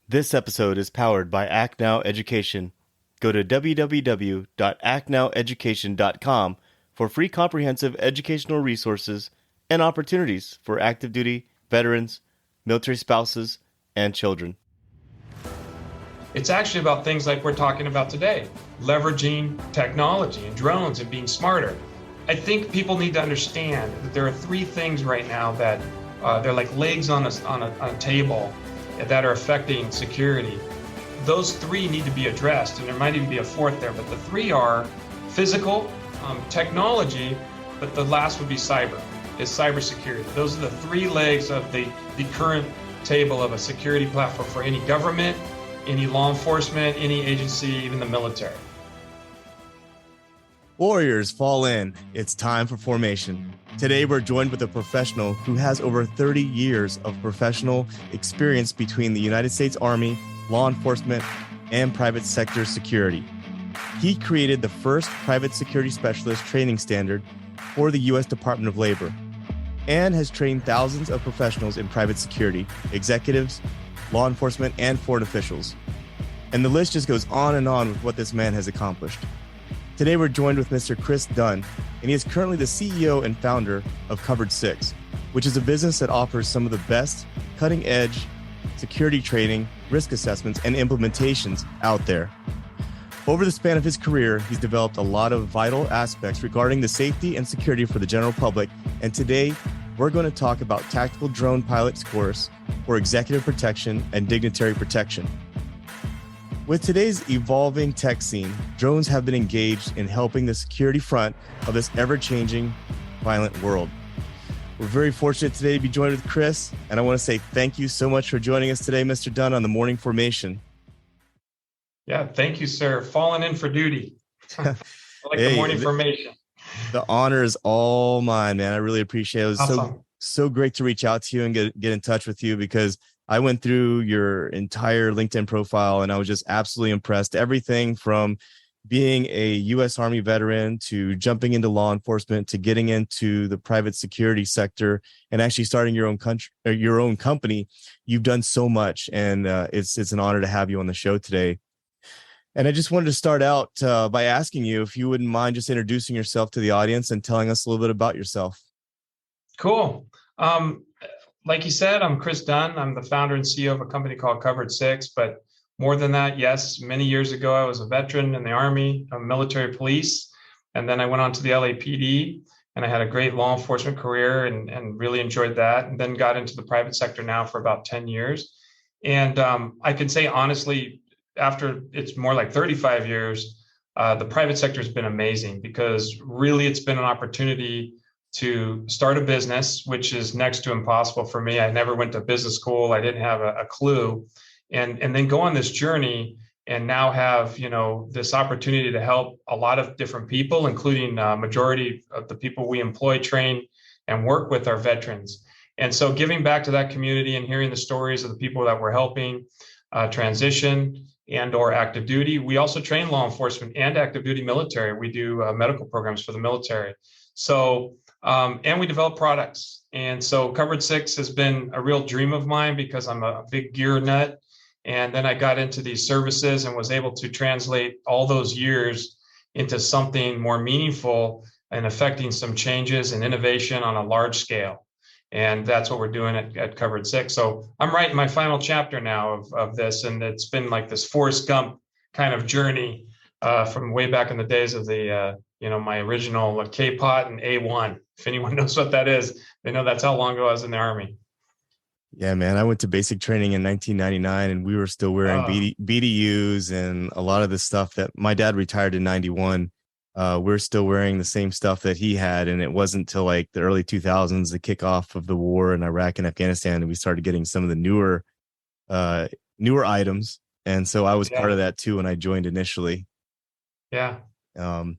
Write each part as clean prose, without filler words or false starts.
This episode is powered by Act Now Education. Go to www.actnoweducation.com for free comprehensive educational resources and opportunities for active duty, veterans, military spouses, and children. It's actually about things like we're talking about today, leveraging technology and drones and being smarter. I think people need to understand that there are three things right now that they're like legs on a table that are affecting security. Those three need to be addressed, and there might even be a fourth there, but the three are physical, technology, but the last would be cybersecurity. Those are the three legs of the current table of a security platform for any government, any law enforcement, any agency, even the military. Warriors fall in. It's time for formation. Today, we're joined with a professional who has over 30 years of professional experience between the United States Army, law enforcement, and private sector security. He created the first private security specialist training standard for the U.S. Department of Labor and has trained thousands of professionals in private security, executives, law enforcement, and foreign officials. And the list just goes on and on with what this man has accomplished. Today, we're joined with Mr. Chris Dunn, and he is currently the CEO and founder of Covered 6, which is a business that offers some of the best cutting-edge security training, risk assessments, and implementations out there. Over the span of his career, he's developed a lot of vital aspects regarding the safety and security for the general public, and today, we're going to talk about tactical drone pilot's course for executive protection and dignitary protection. With today's evolving tech scene, drones have been engaged in helping the security front of this ever-changing, violent world. We're very fortunate today to be joined with Chris, and I want to say thank you so much for joining us today, Mr. Dunn, on the Morning Formation. Yeah, thank you, sir. Falling in for duty. I like the Morning Formation. The honor is all mine, man. I really appreciate it. It was awesome. so great to reach out to you and get in touch with you, because I went through your entire LinkedIn profile and I was just absolutely impressed. Everything from being a U.S. Army veteran to jumping into law enforcement to getting into the private security sector and actually starting your own company. You've done so much, and it's an honor to have you on the show today. And I just wanted to start out by asking you if you wouldn't mind just introducing yourself to the audience and telling us a little bit about yourself. Cool. Like you said, I'm Chris Dunn. I'm the founder and CEO of a company called Covered 6. But more than that, yes, many years ago, I was a veteran in the Army, a military police. And then I went on to the LAPD, and I had a great law enforcement career and really enjoyed that. And then got into the private sector now for about 10 years. And I can say, honestly, after it's more like 35 years, the private sector has been amazing, because really it's been an opportunity to start a business, which is next to impossible for me. I never went to business school. I didn't have a clue. And then go on this journey and now have, this opportunity to help a lot of different people, including majority of the people we employ, train, and work with are veterans. And so giving back to that community and hearing the stories of the people that we're helping transition and or active duty. We also train law enforcement and active duty military. We do medical programs for the military. So, and we develop products. And so Covered 6 has been a real dream of mine, because I'm a big gear nut. And then I got into these services and was able to translate all those years into something more meaningful and affecting some changes and innovation on a large scale. And that's what we're doing at Covered 6. So I'm writing my final chapter now of this. And it's been like this Forrest Gump kind of journey from way back in the days of the, my original K-Pot and A1. If anyone knows what that is, they know that's how long ago I was in the Army. Yeah, man. I went to basic training in 1999, and we were still wearing BDUs and a lot of the stuff that my dad retired in 91. We're still wearing the same stuff that he had. And it wasn't until like the early 2000s, the kickoff of the war in Iraq and Afghanistan, that we started getting some of the newer items. And so I was part of that too when I joined initially. Yeah.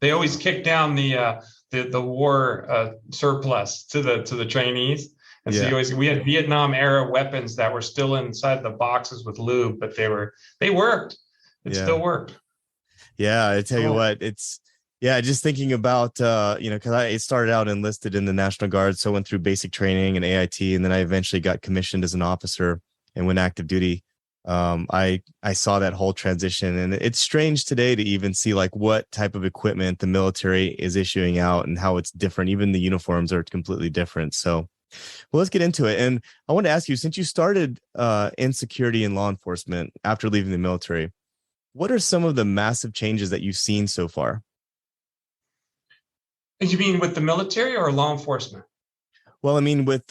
They always kick down the war surplus to the trainees. And so we had Vietnam era weapons that were still inside the boxes with lube, but they worked. It still worked. Yeah. I tell you what, just thinking about, because I started out enlisted in the National Guard. So I went through basic training and AIT, and then I eventually got commissioned as an officer and went active duty. I saw that whole transition, and it's strange today to even see like what type of equipment the military is issuing out and how it's different. Even the uniforms are completely different. So, well, let's get into it. And I want to ask you, since you started in security and law enforcement after leaving the military, what are some of the massive changes that you've seen so far? You mean with the military or law enforcement? Well, I mean, with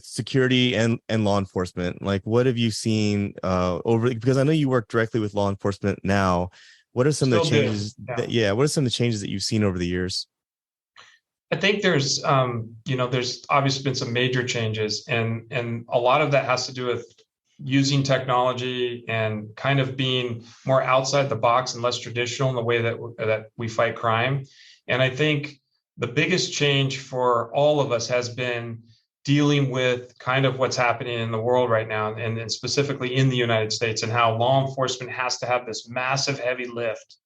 security and law enforcement, like what have you seen over? Because I know you work directly with law enforcement now. What are some of the Still do. changes Yeah. that, yeah, what are some of the changes that you've seen over the years? I think there's obviously been some major changes, and a lot of that has to do with using technology and kind of being more outside the box and less traditional in the way that we fight crime. And I think the biggest change for all of us has been dealing with kind of what's happening in the world right now, and specifically in the United States, and how law enforcement has to have this massive heavy lift,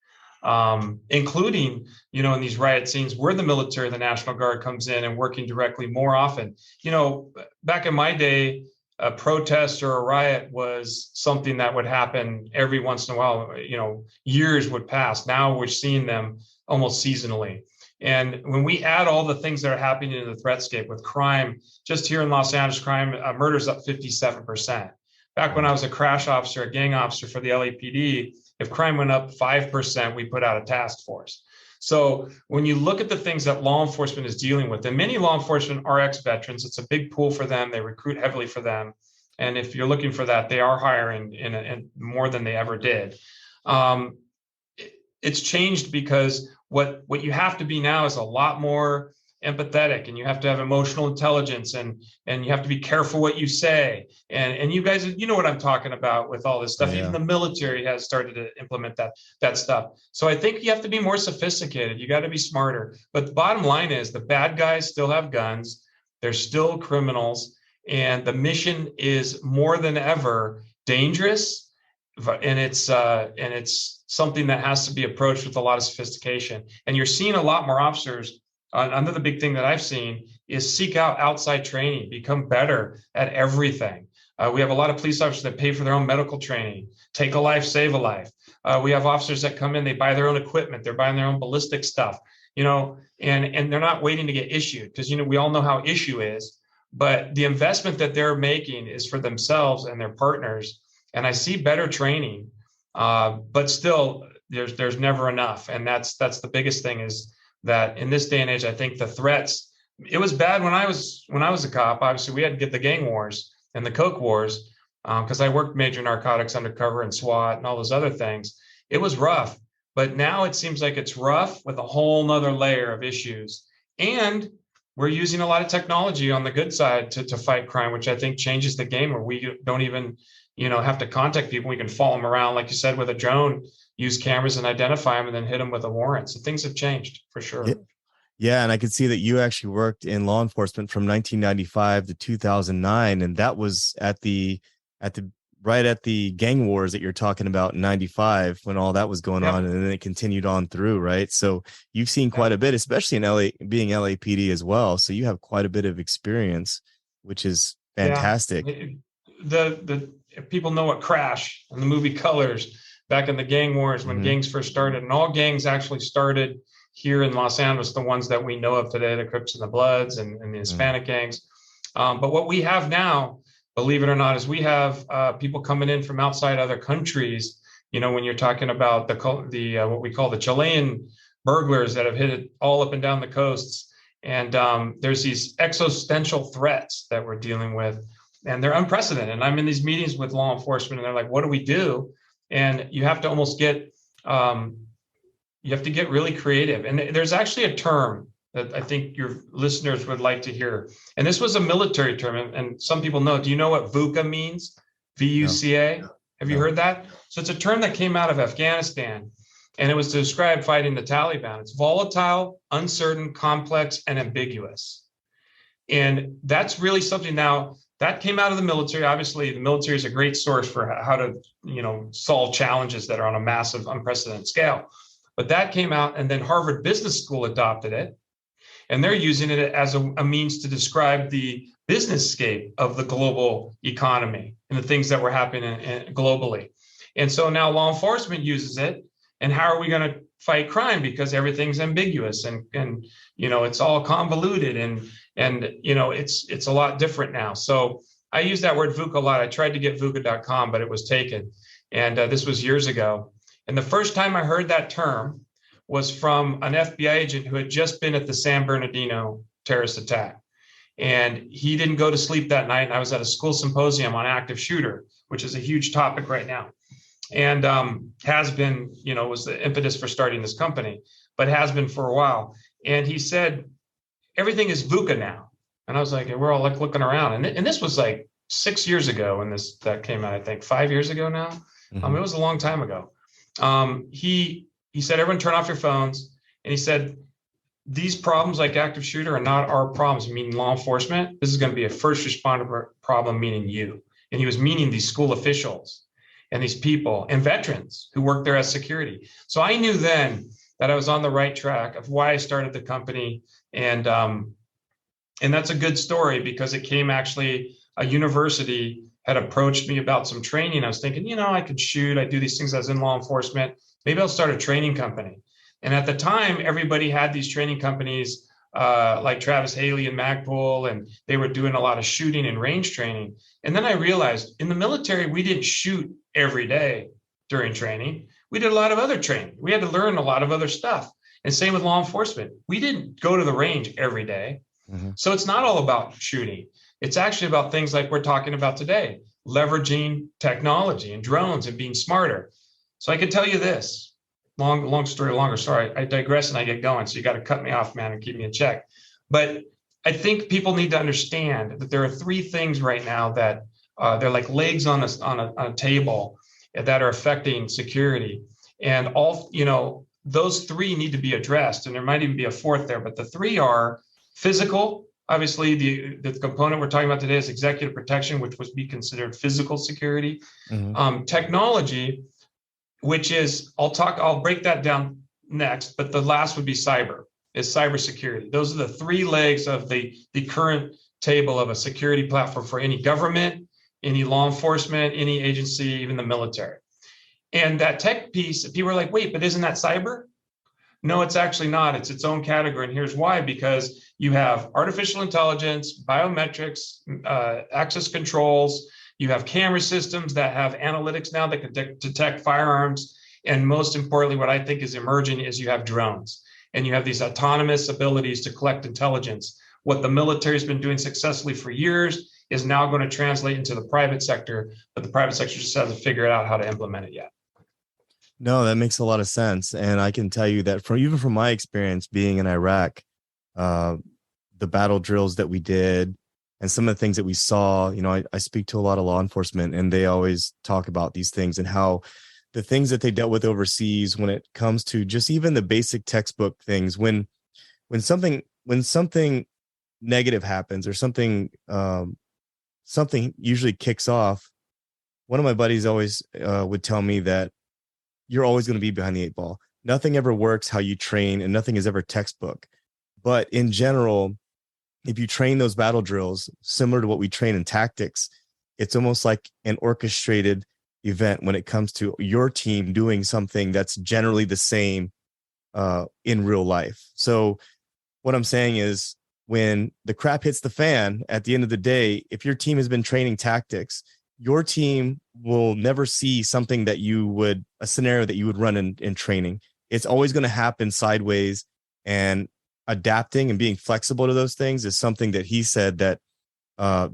including, in these riot scenes where the military, the National Guard comes in and working directly more often. Back in my day, a protest or a riot was something that would happen every once in a while. Years would pass. Now we're seeing them almost seasonally. And when we add all the things that are happening in the threatscape with crime, just here in Los Angeles, crime, murder's up 57%. Back when I was a crash officer, a gang officer for the LAPD, if crime went up 5%, we put out a task force. So when you look at the things that law enforcement is dealing with, and many law enforcement are ex-veterans, it's a big pool for them. They recruit heavily for them. And if you're looking for that, they are hiring in more than they ever did. It's changed because what you have to be now is a lot more empathetic, and you have to have emotional intelligence, and you have to be careful what you say. And you guys, you know what I'm talking about with all this stuff. Yeah. Even the military has started to implement that stuff. So I think you have to be more sophisticated. You got to be smarter. But the bottom line is the bad guys still have guns. They're still criminals. And the mission is more than ever dangerous. And it's something that has to be approached with a lot of sophistication. And you're seeing a lot more officers. Another big thing that I've seen is seek out outside training, become better at everything. We have a lot of police officers that pay for their own medical training, take a life, save a life. We have officers that come in, they buy their own equipment, they're buying their own ballistic stuff, and they're not waiting to get issued, because, we all know how issue is, but the investment that they're making is for themselves and their partners. And I see better training, but still there's never enough. And that's the biggest thing, is that in this day and age, I think the threats, it was bad when I was a cop. Obviously, we had to get the gang wars and the coke wars, because I worked major narcotics undercover and SWAT and all those other things. It was rough, but now it seems like it's rough with a whole nother layer of issues. And we're using a lot of technology on the good side to fight crime, which I think changes the game, where we don't even, have to contact people. We can follow them around, like you said, with a drone, use cameras and identify them, and then hit them with a warrant. So things have changed for sure. Yeah, and I could see that you actually worked in law enforcement from 1995 to 2009, and that was right at the gang wars that you're talking about in 95, when all that was going on, and then it continued on through, right? So you've seen quite a bit, especially in LA, being LAPD as well. So you have quite a bit of experience, which is fantastic. The people know what Crash and the movie Colors, back in the gang wars when gangs first started, and all gangs actually started here in Los Angeles, the ones that we know of today, the Crips and the Bloods and the Hispanic gangs. But what we have now, believe it or not, is we have people coming in from outside other countries. When you're talking about the what we call the Chilean burglars that have hit it all up and down the coasts. And there's these existential threats that we're dealing with, and they're unprecedented. And I'm in these meetings with law enforcement, and they're like, what do we do? And you have to almost get, you have to get really creative. And there's actually a term that I think your listeners would like to hear. And this was a military term, and some people know. Do you know what VUCA means? VUCA? No. Have you heard that? So it's a term that came out of Afghanistan, and it was to describe fighting the Taliban. It's volatile, uncertain, complex, and ambiguous. And that's really something now that came out of the military. Obviously, the military is a great source for how to, solve challenges that are on a massive, unprecedented scale. But that came out, and then Harvard Business School adopted it. and they're using it as a means to describe the business scape of the global economy and the things that were happening globally. And so now law enforcement uses it. And how are we going to fight crime? Because everything's ambiguous and it's all convoluted and it's a lot different now. So I use that word VUCA a lot. I tried to get VUCA.com, but it was taken. And this was years ago. And the first time I heard that term was from an FBI agent who had just been at the San Bernardino terrorist attack. And he didn't go to sleep that night. And I was at a school symposium on active shooter, which is a huge topic right now. And has been, was the impetus for starting this company, but has been for a while. And he said, everything is VUCA now. And I was like, and we're all like looking around. And this was like 6 years ago when that came out, I think 5 years ago now. It was a long time ago. He said, everyone turn off your phones. And he said, these problems like active shooter are not our problems, meaning law enforcement. This is going to be a first responder problem, meaning you. And he was meaning these school officials and these people and veterans who work there as security. So I knew then that I was on the right track of why I started the company. And that's a good story because it came actually, a university had approached me about some training. I was thinking, I could shoot. I do these things. I was in law enforcement. Maybe I'll start a training company. And at the time, everybody had these training companies like Travis Haley and Magpul, and they were doing a lot of shooting and range training. And then I realized in the military, we didn't shoot every day during training. We did a lot of other training. We had to learn a lot of other stuff. And same with law enforcement. We didn't go to the range every day. So it's not all about shooting. It's actually about things like we're talking about today, leveraging technology and drones and being smarter. So I can tell you this, longer story. I digress and I get going. So you got to cut me off, man, and keep me in check. But I think people need to understand that there are three things right now that they're like legs on a table that are affecting security. And all, those three need to be addressed. And there might even be a fourth there, but the three are physical. Obviously, the component we're talking about today is executive protection, which would be considered physical security. Technology, which is, I'll break that down next, but the last would be cybersecurity. Those are the three legs of the current table of a security platform for any government, any law enforcement, any agency, even the military. And that tech piece, people are like, wait, but isn't that cyber? No, it's actually not. It's its own category. And here's why, because you have artificial intelligence, biometrics, access controls, you have camera systems that have analytics now that can detect firearms. And most importantly, what I think is emerging is you have drones and you have these autonomous abilities to collect intelligence. What the military has been doing successfully for years is now going to translate into the private sector, but the private sector just hasn't figured out how to implement it yet. No, that makes a lot of sense. And I can tell you that even from my experience being in Iraq, the battle drills that we did and some of the things that we saw, I speak to a lot of law enforcement and they always talk about these things and how the things that they dealt with overseas when it comes to just even the basic textbook things, when something negative happens or something usually kicks off, one of my buddies always would tell me that you're always going to be behind the 8 ball. Nothing ever works how you train and nothing is ever textbook. But in general, if you train those battle drills similar to what we train in tactics, it's almost like an orchestrated event when it comes to your team doing something that's generally the same in real life. So what I'm saying is when the crap hits the fan at the end of the day, if your team has been training tactics, your team will never see something a scenario that you would run in training. It's always going to happen sideways, and adapting and being flexible to those things is something that he said that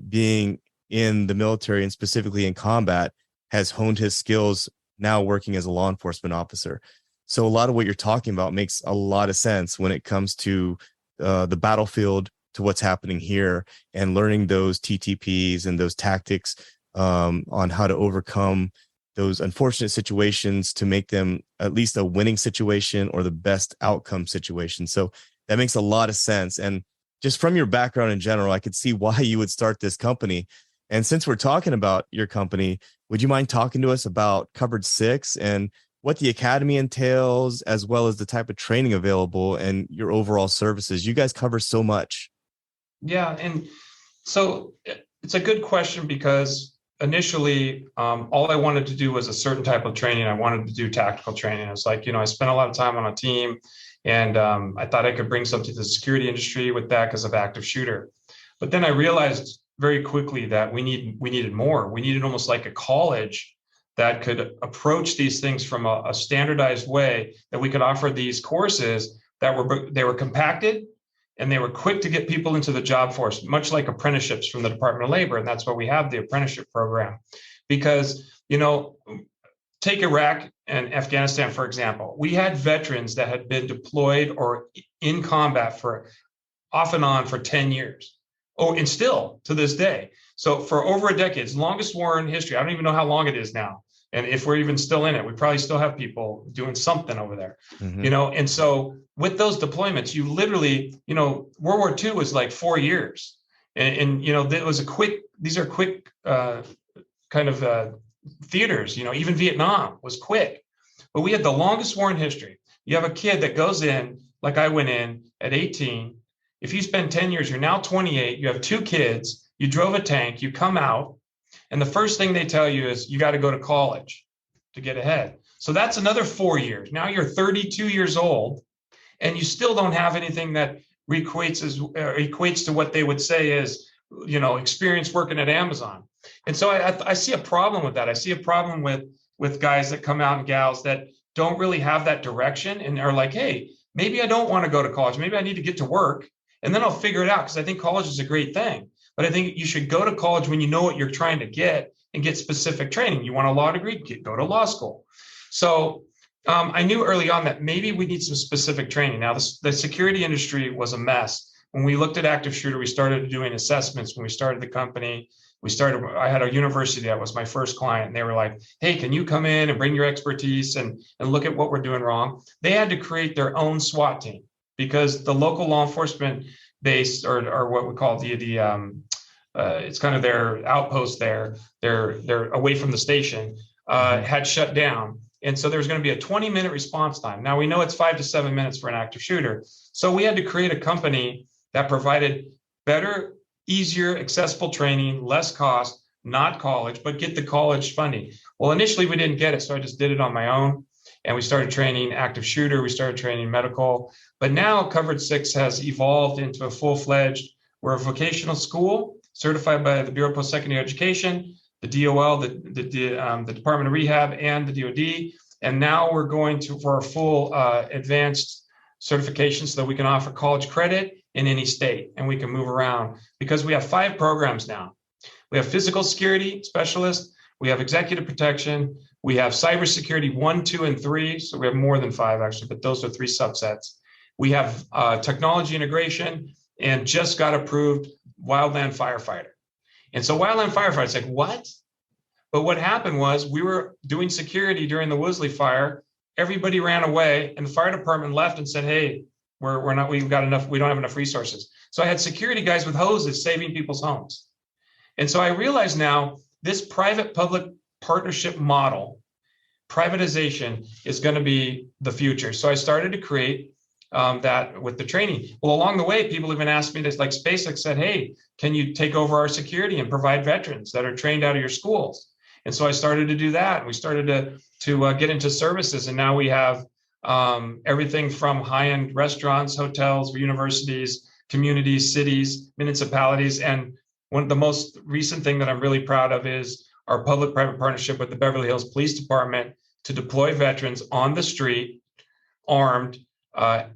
being in the military and specifically in combat has honed his skills now working as a law enforcement officer. So a lot of what you're talking about makes a lot of sense when it comes to the battlefield to what's happening here and learning those TTPs and those tactics on how to overcome those unfortunate situations to make them at least a winning situation or the best outcome situation. So that makes a lot of sense. And just from your background in general, I could see why you would start this company. And since we're talking about your company, would you mind talking to us about Covered 6 and what the academy entails, as well as the type of training available and your overall services. You guys cover so much. Yeah, and so it's a good question because initially, all I wanted to do was a certain type of training. I wanted to do tactical training. It's like, I spent a lot of time on a team, and I thought I could bring something to the security industry with that because of active shooter. But then I realized very quickly that we needed more. We needed almost like a college that could approach these things from a standardized way, that we could offer these courses that were compacted and they were quick to get people into the job force, much like apprenticeships from the Department of Labor. And that's why we have the apprenticeship program. Because, take Iraq and Afghanistan, for example. We had veterans that had been deployed or in combat for off and on for 10 years. Oh, and still to this day. So for over a decade, it's the longest war in history. I don't even know how long it is now. And if we're even still in it, we probably still have people doing something over there, And so with those deployments, you literally, World War II was like 4 years. And it was these are quick kind of theaters, even Vietnam was quick. But we had the longest war in history. You have a kid that goes in, like I went in at 18. If you spend 10 years, you're now 28, you have 2 kids, you drove a tank, you come out, and the first thing they tell you is you got to go to college to get ahead. So that's another 4 years. Now you're 32 years old, and you still don't have anything that equates to what they would say is, experience working at Amazon. And so I see a problem with that. I see a problem with guys that come out and gals that don't really have that direction and are like, hey, maybe I don't want to go to college. Maybe I need to get to work, and then I'll figure it out, because I think college is a great thing. But I think you should go to college when you know what you're trying to get and get specific training. You want a law degree, go to law school. So I knew early on that maybe we need some specific training. Now, the security industry was a mess. When we looked at active shooter, we started doing assessments. When we started the company, I had a university that was my first client, and they were like, hey, can you come in and bring your expertise and look at what we're doing wrong? They had to create their own SWAT team, because the local law enforcement base, or what we call it's kind of their outpost there, they're away from the station, had shut down. And so there's going to be a 20-minute response time. Now we know it's 5 to 7 minutes for an active shooter. So we had to create a company that provided better, easier, accessible training, less cost, not college, but get the college funding. Well, initially we didn't get it, so I just did it on my own. And we started training active shooter, we started training medical. But now Covered 6 has evolved into a full-fledged, we're a vocational school certified by the Bureau of Post-Secondary Education, the DOL, the Department of Rehab, and the DOD. And now we're going for a full advanced certification so that we can offer college credit in any state, and we can move around, because we have 5 programs now. We have physical security specialist, we have executive protection, we have cybersecurity 1, 2, and 3. So we have more than 5 actually, but those are 3 subsets. We have technology integration, and just got approved wildland firefighter. And so wildland firefighter, it's like, what? But what happened was we were doing security during the Woolsey fire. Everybody ran away, and the fire department left and said, hey, we don't have enough resources. So I had security guys with hoses saving people's homes. And so I realize now this private-public partnership model, privatization, is going to be the future. So I started to create that with the training. Well, along the way, people even asked me this, like SpaceX said, hey, can you take over our security and provide veterans that are trained out of your schools? And so I started to do that. We started to get into services, and now we have everything from high-end restaurants, hotels, universities, communities, cities, municipalities. And one of the most recent thing that I'm really proud of is our public-private partnership with the Beverly Hills Police Department to deploy veterans on the street, armed,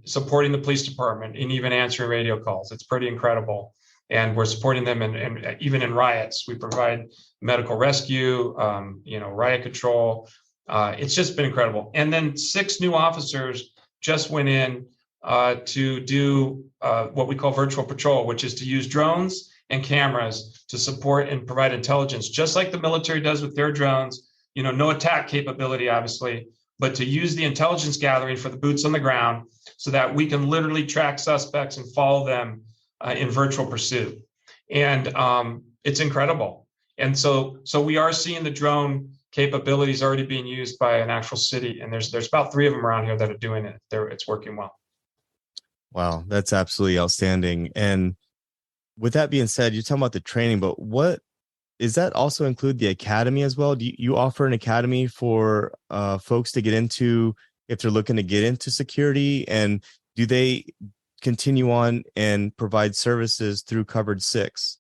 supporting the police department and even answering radio calls. It's pretty incredible. And we're supporting them and even in riots. We provide medical rescue, riot control. It's just been incredible. And then 6 new officers just went in to do what we call virtual patrol, which is to use drones and cameras to support and provide intelligence, just like the military does with their drones. No attack capability, obviously, but to use the intelligence gathering for the boots on the ground so that we can literally track suspects and follow them in virtual pursuit. And it's incredible. And so we are seeing the drone capabilities already being used by an actual city. And there's about 3 of them around here that are doing it. It's working well. Wow, that's absolutely outstanding. And with that being said, you're talking about the training, but what is that also include the academy as well? Do you offer an academy for folks to get into if they're looking to get into security? And do they continue on and provide services through Covered 6?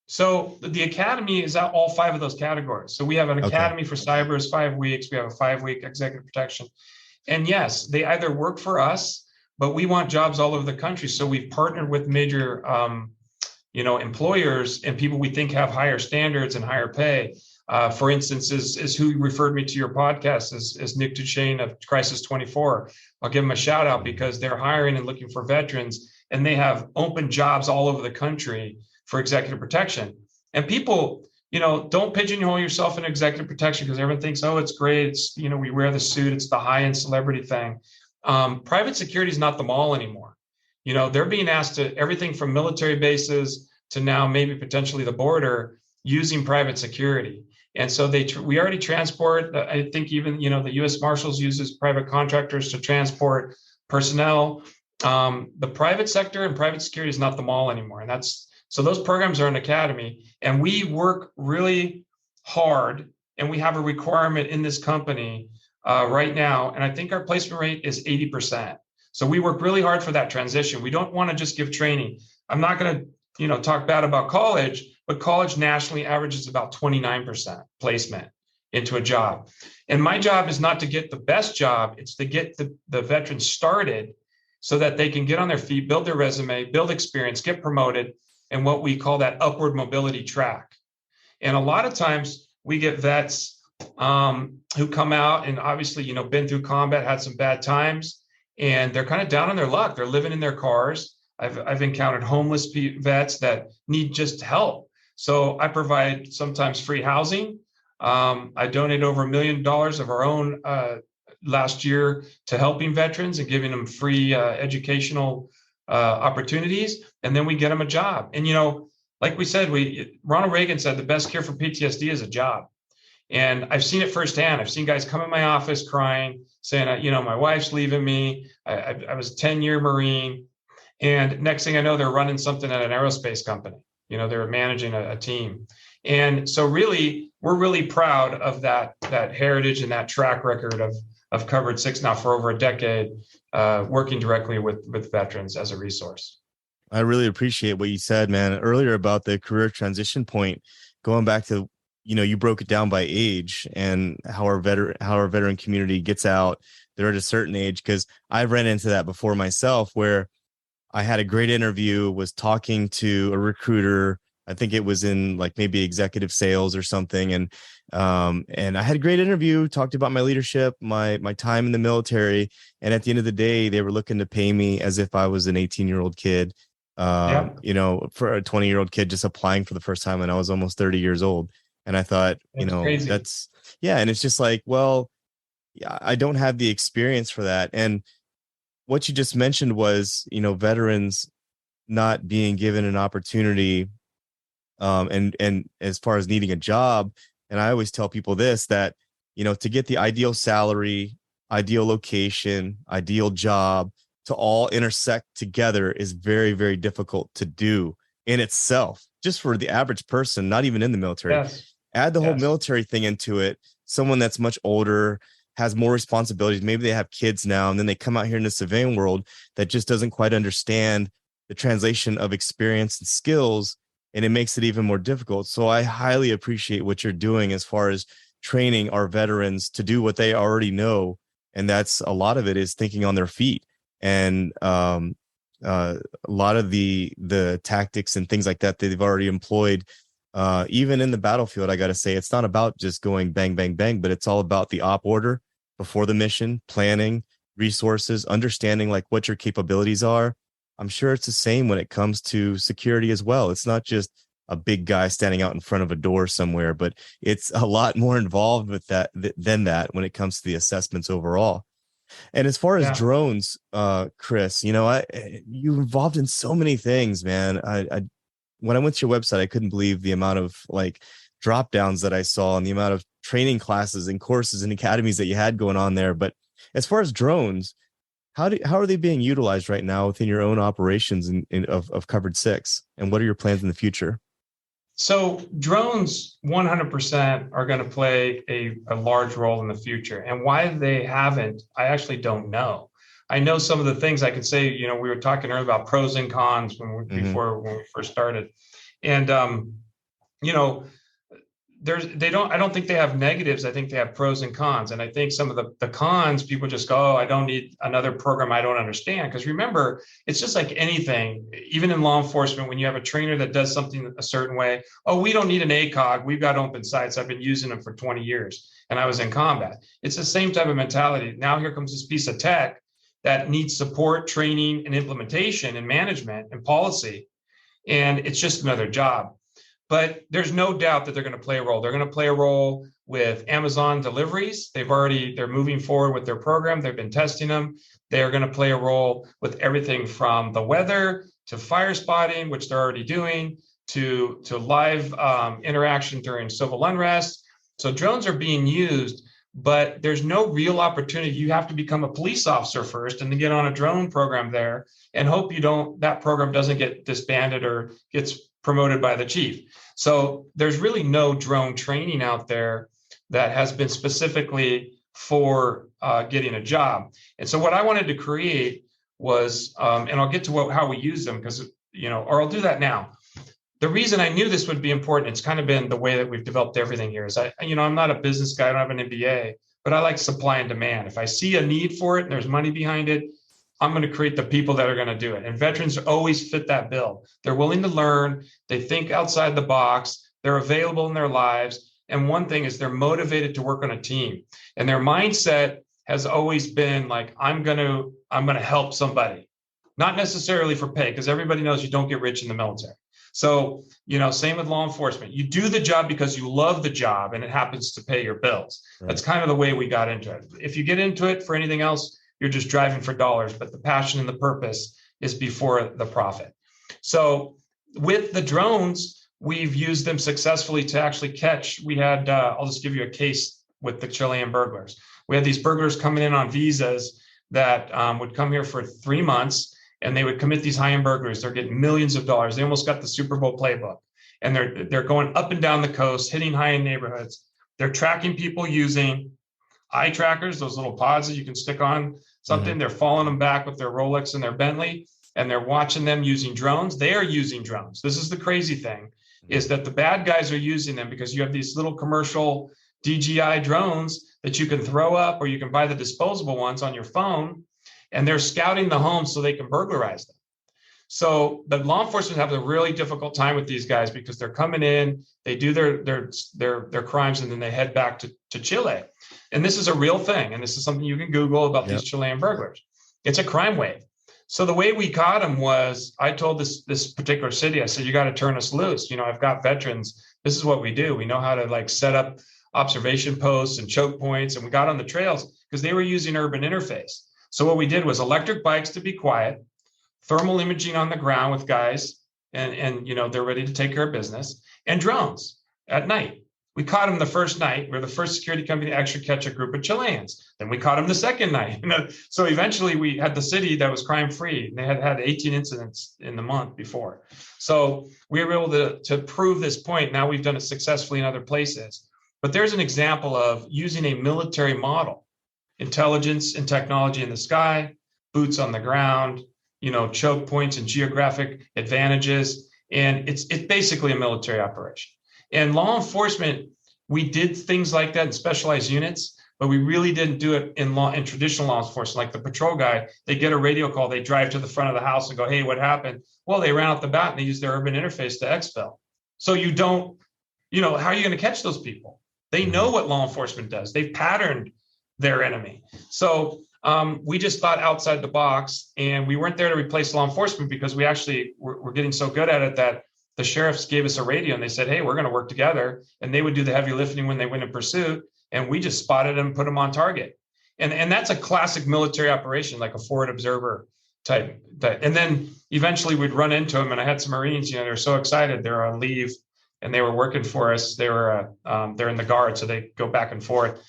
So the academy is out all 5 of those categories. So we have an academy for cyber is 5 weeks. We have a 5-week executive protection. And yes, they either work for us, but we want jobs all over the country. So we've partnered with major employers and people we think have higher standards and higher pay. For instance, is who referred me to your podcast is Nick Duchesne of Crisis 24. I'll give him a shout out because they're hiring and looking for veterans, and they have open jobs all over the country for executive protection. And people, don't pigeonhole yourself in executive protection because everyone thinks, oh, it's great. It's, we wear the suit. It's the high-end celebrity thing. Private security is not the mall anymore. They're being asked to everything from military bases to now maybe potentially the border using private security. And so we already transport, I think even, the U.S. Marshals uses private contractors to transport personnel. The private sector and private security is not the mall anymore. And so those programs are an academy, and we work really hard, and we have a requirement in this company right now. And I think our placement rate is 80%. So we work really hard for that transition. We don't want to just give training. I'm not going to, talk bad about college, but college nationally averages about 29% placement into a job. And my job is not to get the best job. It's to get the veterans started so that they can get on their feet, build their resume, build experience, get promoted, and what we call that upward mobility track. And a lot of times we get vets who come out and obviously, been through combat, had some bad times, and they're kind of down on their luck. They're living in their cars. I've encountered homeless vets that need just help. So I provide sometimes free housing. I donate over $1 million of our own last year to helping veterans and giving them free educational opportunities. And then we get them a job. And, like we said, Ronald Reagan said the best cure for PTSD is a job. And I've seen it firsthand. I've seen guys come in my office crying, saying, my wife's leaving me. I was a 10-year Marine. And next thing I know, they're running something at an aerospace company. They're managing a team. And so really, we're really proud of that heritage and that track record of Covered 6 now for over a decade, working directly with veterans as a resource. I really appreciate what you said, man, earlier about the career transition point, going back to, you broke it down by age and how our veteran community gets out. They're at a certain age, because I've ran into that before myself, where I had a great interview, was talking to a recruiter. I think it was in like maybe executive sales or something. And I had a great interview, talked about my leadership, my time in the military. And at the end of the day, they were looking to pay me as if I was an 18-year-old kid, for a 20-year-old kid just applying for the first time. And I was almost 30 years old. And I thought, crazy. that's, yeah. And it's just like, well, yeah, I don't have the experience for that. And what you just mentioned was, veterans not being given an opportunity, and as far as needing a job. And I always tell people this, that, to get the ideal salary, ideal location, ideal job to all intersect together is very, very difficult to do in itself, just for the average person, not even in the military. Yes. Add the whole military thing into it. Someone that's much older, has more responsibilities. Maybe they have kids now, and then they come out here in the civilian world that just doesn't quite understand the translation of experience and skills, and it makes it even more difficult. So I highly appreciate what you're doing as far as training our veterans to do what they already know. And that's a lot of it is thinking on their feet. And a lot of the tactics and things like that they've already employed, even in the battlefield. I got to say, it's not about just going bang, bang, bang, but it's all about the op order before the mission, planning, resources, understanding like what your capabilities are. I'm sure it's the same when it comes to security as well. It's not just a big guy standing out in front of a door somewhere, but it's a lot more involved with that than that when it comes to the assessments overall. And as far as drones, Chris, you're involved in so many things, man. When I went to your website, I couldn't believe the amount of like drop downs that I saw and the amount of training classes and courses and academies that you had going on there. But as far as drones, how are they being utilized right now within your own operations of Covered 6? And what are your plans in the future? So drones 100% are going to play a large role in the future. And why they haven't, I actually don't know. I know some of the things I could say. We were talking earlier about pros and cons when we first started. And, I don't think they have negatives. I think they have pros and cons. And I think some of the cons, people just go, oh, I don't need another program I don't understand. Because remember, it's just like anything, even in law enforcement, when you have a trainer that does something a certain way, oh, we don't need an ACOG. We've got open sights. I've been using them for 20 years and I was in combat. It's the same type of mentality. Now here comes this piece of tech that needs support, training, and implementation and management and policy. And it's just another job. But there's no doubt that they're going to play a role. They're going to play a role with Amazon deliveries. They're moving forward with their program. They've been testing them. They're going to play a role with everything from the weather to fire spotting, which they're already doing, to live interaction during civil unrest. So drones are being used, but there's no real opportunity. You have to become a police officer first and then get on a drone program there and hope that program doesn't get disbanded or gets promoted by the chief. So there's really no drone training out there that has been specifically for getting a job. And so what I wanted to create was, and I'll get to how we use them or I'll do that now. The reason I knew this would be important, it's kind of been the way that we've developed everything here is I'm not a business guy, I don't have an MBA, but I like supply and demand. If I see a need for it and there's money behind it, I'm going to create the people that are going to do it. And veterans always fit that bill. They're willing to learn. They think outside the box. They're available in their lives. And one thing is they're motivated to work on a team. And their mindset has always been like, I'm going to help somebody, not necessarily for pay, because everybody knows you don't get rich in the military. So, same with law enforcement. You do the job because you love the job and it happens to pay your bills. Right. That's kind of the way we got into it. If you get into it for anything else, you're just driving for dollars, but the passion and the purpose is before the profit. So with the drones, we've used them successfully to actually catch. We had, I'll just give you a case with the Chilean burglars. We had these burglars coming in on visas that would come here for 3 months and they would commit these high-end burglaries. They're getting millions of dollars. They almost got the Super Bowl playbook. And they're going up and down the coast, hitting high-end neighborhoods. They're tracking people using eye trackers, those little pods that you can stick on something. Mm-hmm. They're following them back with their Rolex and their Bentley, and they're watching them using drones. They are using drones. This is the crazy thing, is that the bad guys are using them because you have these little commercial DJI drones that you can throw up, or you can buy the disposable ones on your phone, and they're scouting the homes so they can burglarize them. So the law enforcement have a really difficult time with these guys because they're coming in, they do their crimes, and then they head back to Chile. And this is a real thing. And this is something you can Google about these Chilean burglars. It's a crime wave. So the way we caught them was, I told this particular city, I said, you got to turn us loose. I've got veterans. This is what we do. We know how to set up observation posts and choke points. And we got on the trails because they were using urban interface. So what we did was electric bikes to be quiet, thermal imaging on the ground with guys, and they're ready to take care of business, and drones at night. We caught them the first night. We're the first security company to actually catch a group of Chileans. Then we caught them the second night. So eventually we had the city that was crime free. They had 18 incidents in the month before. So we were able to prove this point. Now we've done it successfully in other places. But there's an example of using a military model, intelligence and technology in the sky, boots on the ground, choke points and geographic advantages. And it's basically a military operation. And law enforcement, we did things like that in specialized units, but we really didn't do it in traditional law enforcement. Like the patrol guy, they get a radio call, they drive to the front of the house and go, hey, what happened? Well, they ran out the bat and they used their urban interface to exfil. So you don't, how are you going to catch those people? They know what law enforcement does. They've patterned their enemy. So we just thought outside the box, and we weren't there to replace law enforcement because we actually were getting so good at it that the sheriffs gave us a radio and they said, hey, we're going to work together. And they would do the heavy lifting when they went in pursuit. And we just spotted them, put them on target. And that's a classic military operation, like a forward observer type. And then eventually we'd run into them. And I had some Marines, they're so excited. They're on leave and they were working for us. They're in the Guard, so they go back and forth.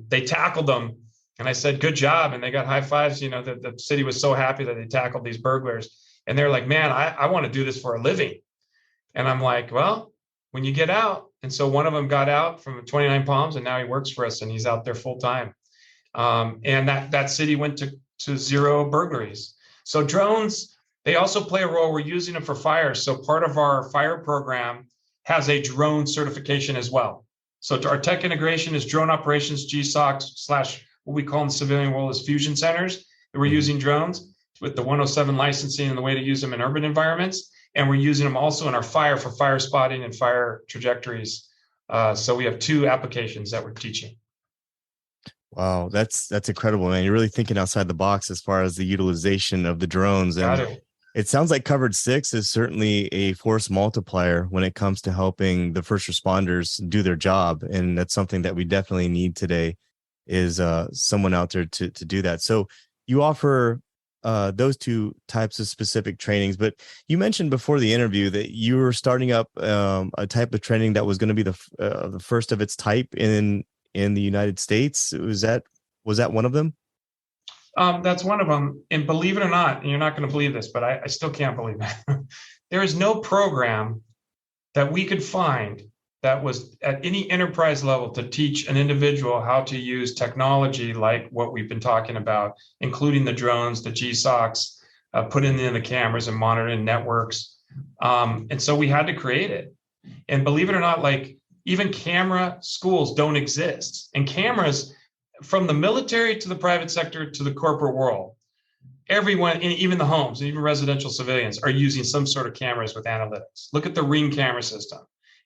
They tackled them, and I said, "Good job!" And they got high fives. You know, the city was so happy that they tackled these burglars, and they're like, "Man, I want to do this for a living." And I'm like, "Well, when you get out." And so one of them got out from 29 Palms, and now he works for us, and he's out there full time. And that city went to 0 burglaries. So drones, they also play a role. We're using them for fire. So part of our fire program has a drone certification as well. So our tech integration is drone operations, GSOC / what we call in the civilian world is fusion centers. We're using drones with the 107 licensing and the way to use them in urban environments. And we're using them also in our fire for fire spotting and fire trajectories. So we have 2 applications that we're teaching. Wow, that's incredible, man. You're really thinking outside the box as far as the utilization of the drones. And it sounds like Covered 6 is certainly a force multiplier when it comes to helping the first responders do their job. And that's something that we definitely need today is someone out there to do that. So you offer those 2 types of specific trainings, but you mentioned before the interview that you were starting up a type of training that was going to be the first of its type in the United States. Was that one of them? That's one of them. And believe it or not, and you're not going to believe this, but I still can't believe it. There is no program that we could find that was at any enterprise level to teach an individual how to use technology like what we've been talking about, including the drones, the GSOCs, putting in the cameras and monitoring networks. And so we had to create it. And believe it or not, like even camera schools don't exist. And cameras from the military to the private sector to the corporate world, everyone, even the homes, and even residential civilians are using some sort of cameras with analytics. Look at the Ring camera system.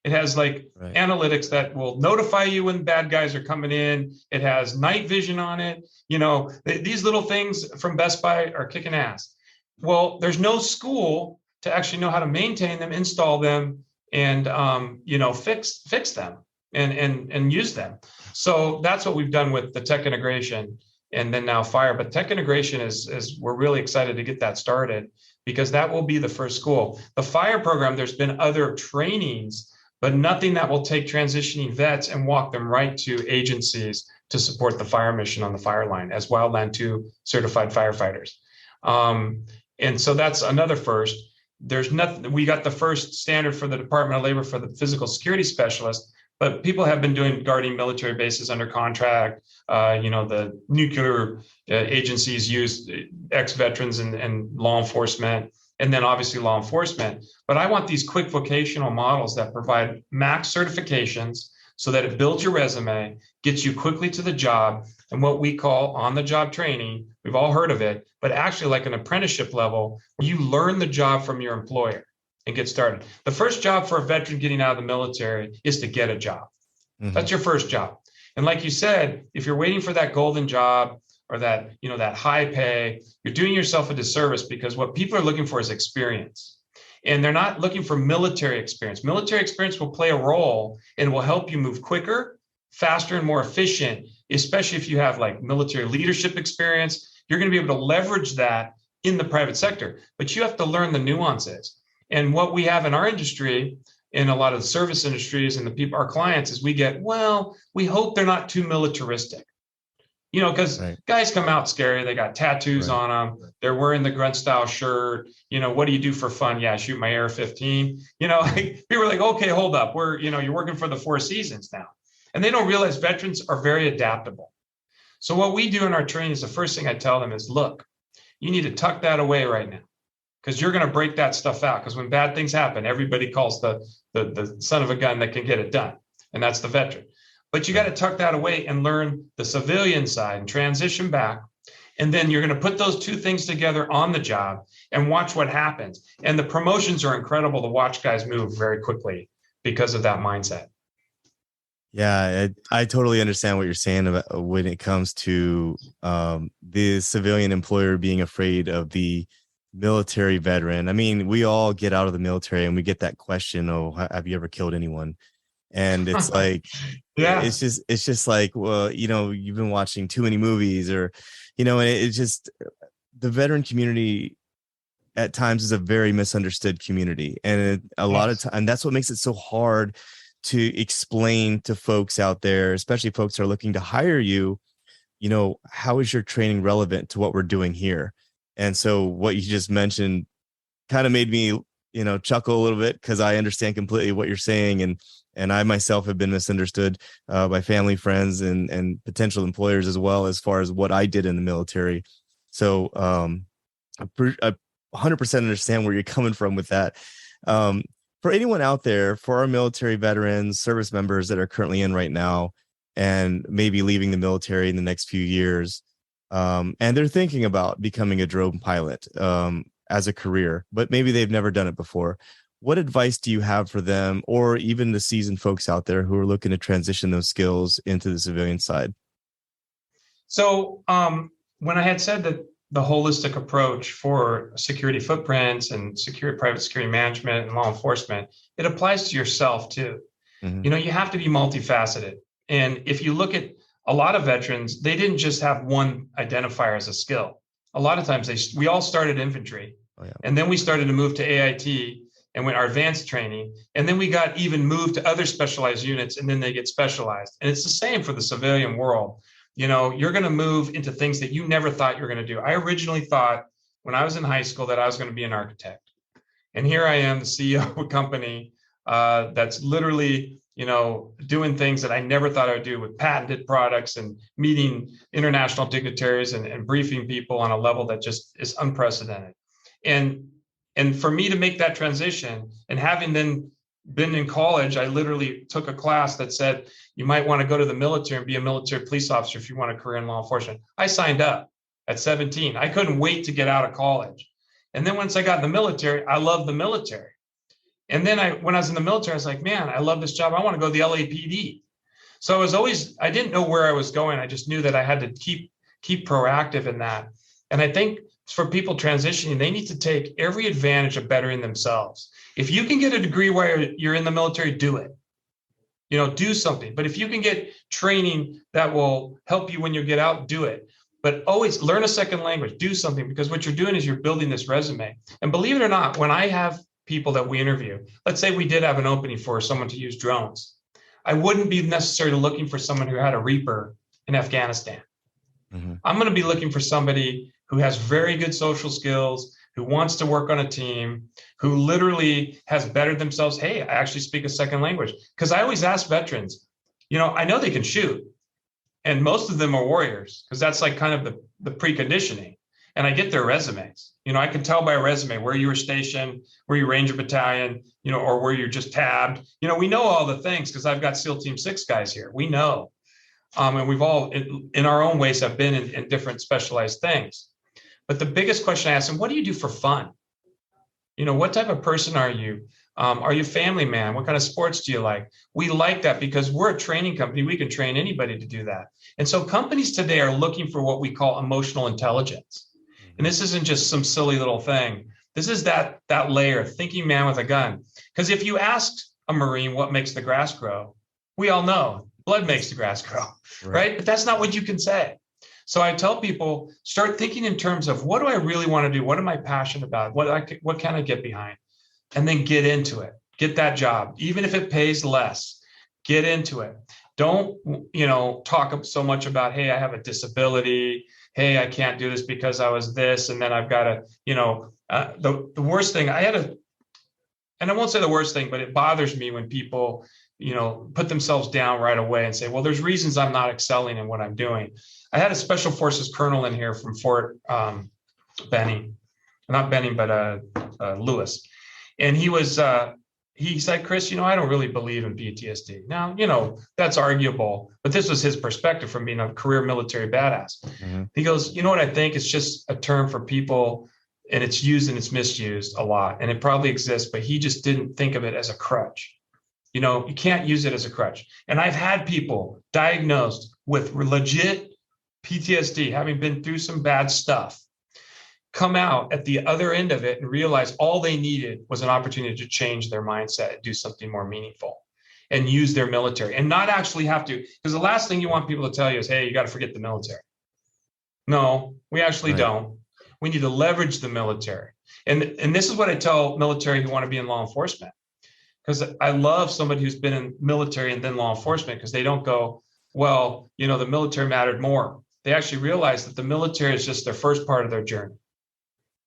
It has analytics that will notify you when bad guys are coming in. It has night vision on it. You know, these little things from Best Buy are kicking ass. Well, there's no school to actually know how to maintain them, install them, and fix them and use them. So that's what we've done with the tech integration and then now fire. But tech integration is we're really excited to get that started because that will be the first school. The fire program, there's been other trainings, but nothing that will take transitioning vets and walk them right to agencies to support the fire mission on the fire line as Wildland 2 certified firefighters. And so that's another first. There's nothing, we got the first standard for the Department of Labor for the physical security specialist, but people have been doing guarding military bases under contract. The nuclear agencies use ex-veterans and law enforcement, and then obviously law enforcement. But I want these quick vocational models that provide max certifications so that it builds your resume, gets you quickly to the job, and what we call on-the-job training. We've all heard of it, but actually like an apprenticeship level, where you learn the job from your employer and get started. The first job for a veteran getting out of the military is to get a job. Mm-hmm. That's your first job. And like you said, if you're waiting for that golden job or that high pay, you're doing yourself a disservice because what people are looking for is experience. And they're not looking for military experience. Military experience will play a role and will help you move quicker, faster, and more efficient, especially if you have like military leadership experience. You're going to be able to leverage that in the private sector, but you have to learn the nuances. And what we have in our industry, in a lot of the service industries and the people, our clients, is we hope they're not too militaristic. Because guys come out scary. They got tattoos on them. They're wearing the grunt style shirt. What do you do for fun? Yeah, shoot my AR-15. People are like, okay, hold up. You're working for the Four Seasons now. And they don't realize veterans are very adaptable. So what we do in our training is the first thing I tell them is, look, you need to tuck that away right now because you're going to break that stuff out. Because when bad things happen, everybody calls the son of a gun that can get it done. And that's the veteran. But you got to tuck that away and learn the civilian side and transition back. And then you're going to put those two things together on the job and watch what happens. And the promotions are incredible to watch guys move very quickly because of that mindset. Yeah, I totally understand what you're saying about when it comes to the civilian employer being afraid of the military veteran. I mean, we all get out of the military and we get that question, oh, have you ever killed anyone? And it's like, it's just like, well, you've been watching too many movies or, and it's just the veteran community at times is a very misunderstood community. And a lot of time, and that's what makes it so hard to explain to folks out there, especially folks that are looking to hire you, how is your training relevant to what we're doing here? And so what you just mentioned kind of made me, chuckle a little bit, because I understand completely what you're saying. And I myself have been misunderstood by family, friends, and potential employers as well, as far as what I did in the military. So I 100% understand where you're coming from with that. For anyone out there, for our military veterans, service members that are currently in right now, and maybe leaving the military in the next few years, and they're thinking about becoming a drone pilot as a career, but maybe they've never done it before, what advice do you have for them, or even the seasoned folks out there who are looking to transition those skills into the civilian side? So when I had said that the holistic approach for security footprints and private security management and law enforcement, it applies to yourself too. Mm-hmm. You have to be multifaceted. And if you look at a lot of veterans, they didn't just have one identifier as a skill. A lot of times we all started infantry, and then we started to move to AIT and went our advanced training. And then we got even moved to other specialized units, and then they get specialized. And it's the same for the civilian world. You're going to move into things that you never thought you were going to do. I originally thought when I was in high school that I was going to be an architect. And here I am, the CEO of a company that's literally, doing things that I never thought I would do, with patented products and meeting international dignitaries and briefing people on a level that just is unprecedented. And for me to make that transition, and having then been in college, I literally took a class that said, you might want to go to the military and be a military police officer if you want a career in law enforcement. I signed up at 17. I couldn't wait to get out of college. And then once I got in the military, I loved the military. And then when I was in the military, I was like, man, I love this job. I want to go to the LAPD. So I didn't know where I was going. I just knew that I had to keep proactive in that. And I think for people transitioning, they need to take every advantage of bettering themselves. If you can get a degree while you're in the military, do it. Do something. But if you can get training that will help you when you get out, do it. But always learn a second language, do something, because what you're doing is you're building this resume. And believe it or not, when I have people that we interview, let's say we did have an opening for someone to use drones, I wouldn't be necessarily looking for someone who had a Reaper in Afghanistan. Mm-hmm. I'm going to be looking for somebody who has very good social skills, who wants to work on a team, who literally has bettered themselves. Hey, I actually speak a second language. Because I always ask veterans, I know they can shoot, and most of them are warriors, because that's like kind of the preconditioning. And I get their resumes. I can tell by a resume where you were stationed, where you Ranger Battalion, or where you're just tabbed. We know all the things, because I've got SEAL Team 6 guys here. We know. And we've all, in our own ways, have been in different specialized things. But the biggest question I ask them, what do you do for fun? What type of person are you? Are you a family man? What kind of sports do you like? We like that because we're a training company. We can train anybody to do that. And so companies today are looking for what we call emotional intelligence. And this isn't just some silly little thing. This is that layer, thinking man with a gun. Because if you ask a Marine what makes the grass grow, we all know blood makes the grass grow, right? But that's not what you can say. So I tell people, start thinking in terms of, what do I really want to do? What am I passionate about? What can I get behind? And then get into it. Get that job, even if it pays less. Get into it. Don't, talk so much about, hey, I have a disability. Hey, I can't do this because I was this, and then I've got to, the worst thing and I won't say the worst thing, but it bothers me when people, put themselves down right away and say, well, there's reasons I'm not excelling in what I'm doing. I had a Special Forces colonel in here from Fort Benning, not Benning, but Lewis. And he said, Chris, I don't really believe in PTSD. Now, that's arguable, but this was his perspective from being a career military badass. Mm-hmm. He goes, what I think? It's just a term for people, and it's used and it's misused a lot, and it probably exists, but he just didn't think of it as a crutch. You can't use it as a crutch. And I've had people diagnosed with legit PTSD, having been through some bad stuff, come out at the other end of it and realize all they needed was an opportunity to change their mindset and do something more meaningful and use their military and not actually have to. Because the last thing you want people to tell you is, hey, you got to forget the military. No, we actually don't. We need to leverage the military. And this is what I tell military who want to be in law enforcement, because I love somebody who's been in military and then law enforcement, because they don't go, well, the military mattered more. They actually realize that the military is just their first part of their journey.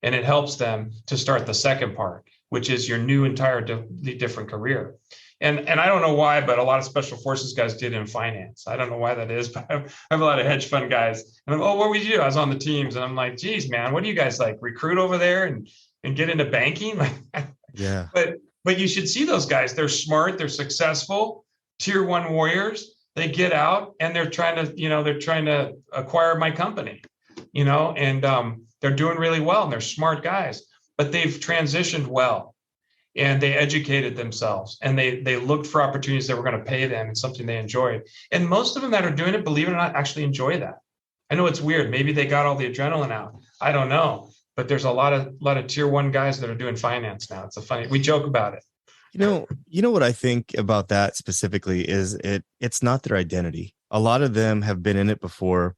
And it helps them to start the second part, which is your new entirely different career. And I don't know why, but a lot of special forces guys did in finance. I don't know why that is, but I have a lot of hedge fund guys. And I'm, oh, what would you do? I was on the teams, and I'm like, geez, man, what do you guys like recruit over there and get into banking? Yeah. But you should see those guys. They're smart. They're successful. Tier 1 warriors. They get out and they're trying to acquire my company, and they're doing really well, and they're smart guys, but they've transitioned well. And they educated themselves, and they looked for opportunities that were going to pay them and something they enjoyed. And most of them that are doing it, believe it or not, actually enjoy that. I know it's weird. Maybe they got all the adrenaline out. I don't know. But there's a lot of tier 1 guys that are doing finance now. We joke about it. You know what I think about that specifically is it's not their identity. A lot of them have been in it before.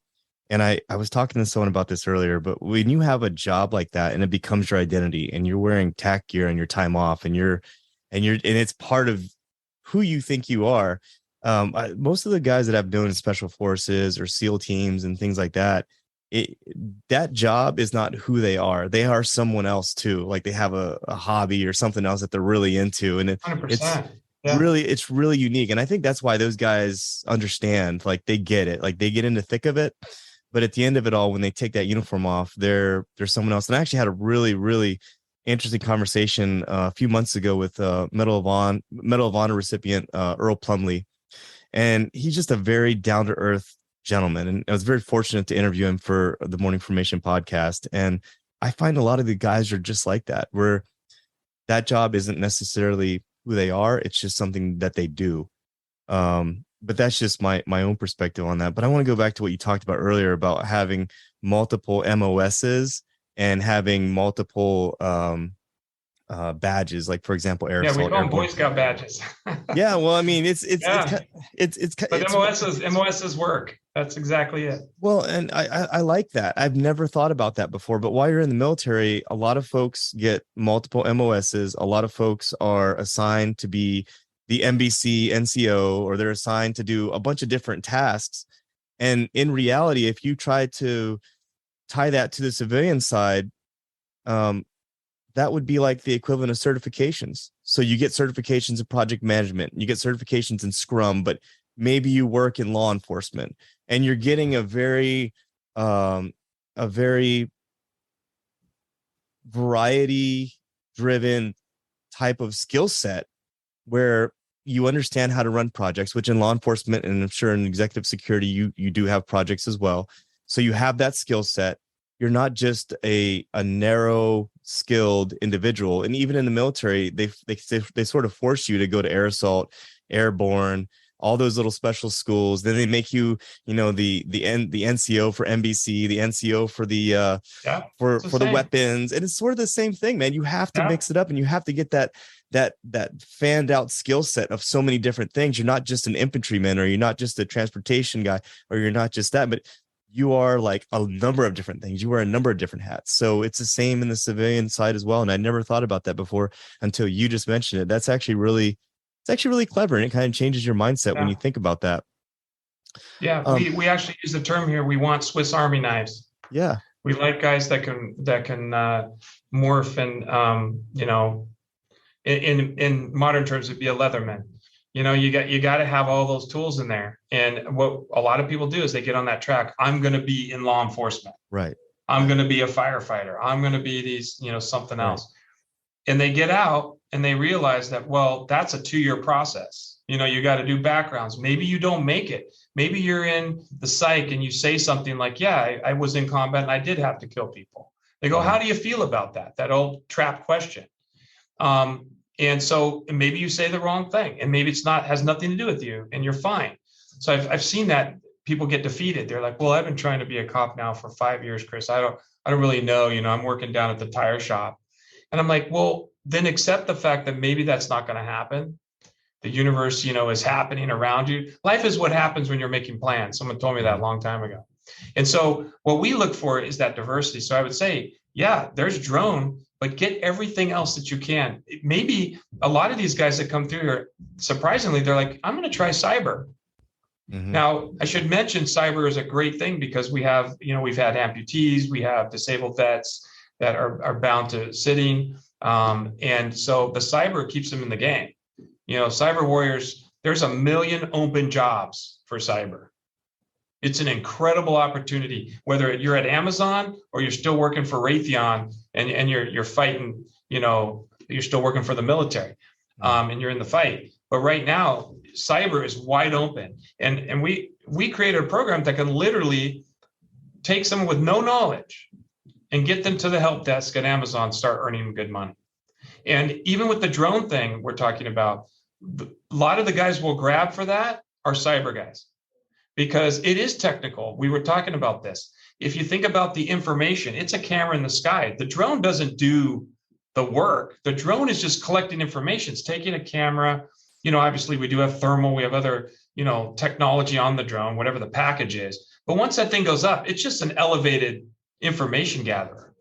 And I was talking to someone about this earlier, but when you have a job like that and it becomes your identity, and you're wearing tack gear on your time off, and it's part of who you think you are. Most of the guys that I've known in special forces or SEAL teams and things like that, that job is not who they are. They are someone else too. Like they have a hobby or something else that they're really into. And it's really unique. And I think that's why those guys understand, like they get it, like they get in the thick of it. But at the end of it all, when they take that uniform off, they're someone else. And I actually had a really, really interesting conversation a few months ago with Medal of Honor recipient Earl Plumley. And he's just a very down-to-earth gentleman. And I was very fortunate to interview him for the Morning Formation podcast. And I find a lot of the guys are just like that, where that job isn't necessarily who they are. It's just something that they do. But that's just my own perspective on that. But I want to go back to what you talked about earlier about having multiple MOSs and having multiple badges, like for example, air assault. Yeah, we call them Boy Scout badges. Yeah, well, I mean, it's but MOSs work. That's exactly it. Well, and I like that. I've never thought about that before. But while you're in the military, a lot of folks get multiple MOSs. A lot of folks are assigned to be the MBC NCO, or they're assigned to do a bunch of different tasks. And in reality, if you try to tie that to the civilian side, that would be like the equivalent of certifications. So you get certifications in project management, you get certifications in Scrum, but maybe you work in law enforcement, and you're getting a very variety driven type of skill set, where you understand how to run projects, which in law enforcement, and I'm sure in executive security, you do have projects as well. So you have that skill set. You're not just a narrow skilled individual. And even in the military, they sort of force you to go to air assault, airborne, all those little special schools. Then they make you, the NCO for MBC, the NCO for the for the weapons. And it's sort of the same thing, man. You have to mix it up, and you have to get that fanned out skill set of so many different things. You're not just an infantryman, or you're not just a transportation guy, or you're not just that, but you are like a number of different things. You wear a number of different hats. So it's the same in the civilian side as well. And I never thought about that before until you just mentioned it. That's actually really clever. And it kind of changes your mindset when you think about that. Yeah. We actually use the term here. We want Swiss Army knives. Yeah. We like guys that can morph and, in modern terms, it'd be a Leatherman. You got to have all those tools in there. And what a lot of people do is they get on that track. I'm going to be in law enforcement. Right. I'm going to be a firefighter. I'm going to be these, something else. And they get out and they realize that, well, that's a 2-year process. You got to do backgrounds. Maybe you don't make it. Maybe you're in the psych and you say something like, yeah, I was in combat and I did have to kill people. They go, how do you feel about that? That old trap question. And so maybe you say the wrong thing, and maybe has nothing to do with you, and you're fine. So I've seen that people get defeated. They're like, well, I've been trying to be a cop now for 5 years, Chris. I don't really know, I'm working down at the tire shop. And I'm like, well, then accept the fact that maybe that's not going to happen. The universe, is happening around you. Life is what happens when you're making plans. Someone told me that a long time ago. And so what we look for is that diversity. So I would say, yeah, there's drone but get everything else that you can. Maybe a lot of these guys that come through here, surprisingly, they're like, I'm going to try cyber. Mm-hmm. Now, I should mention cyber is a great thing because we've had amputees, we have disabled vets that are bound to sitting. And so the cyber keeps them in the game. Cyber warriors, there's 1 million open jobs for cyber. It's an incredible opportunity, whether you're at Amazon or you're still working for Raytheon and you're fighting, you're still working for the military, and you're in the fight. But right now, cyber is wide open. And we created a program that can literally take someone with no knowledge and get them to the help desk at Amazon, start earning good money. And even with the drone thing we're talking about, a lot of the guys we'll grab for that are cyber guys, because it is technical. We were talking about this. If you think about the information, it's a camera in the sky. The drone doesn't do the work. The drone is just collecting information. It's taking a camera. Obviously we do have thermal, we have other, technology on the drone, whatever the package is. But once that thing goes up, it's just an elevated information gatherer.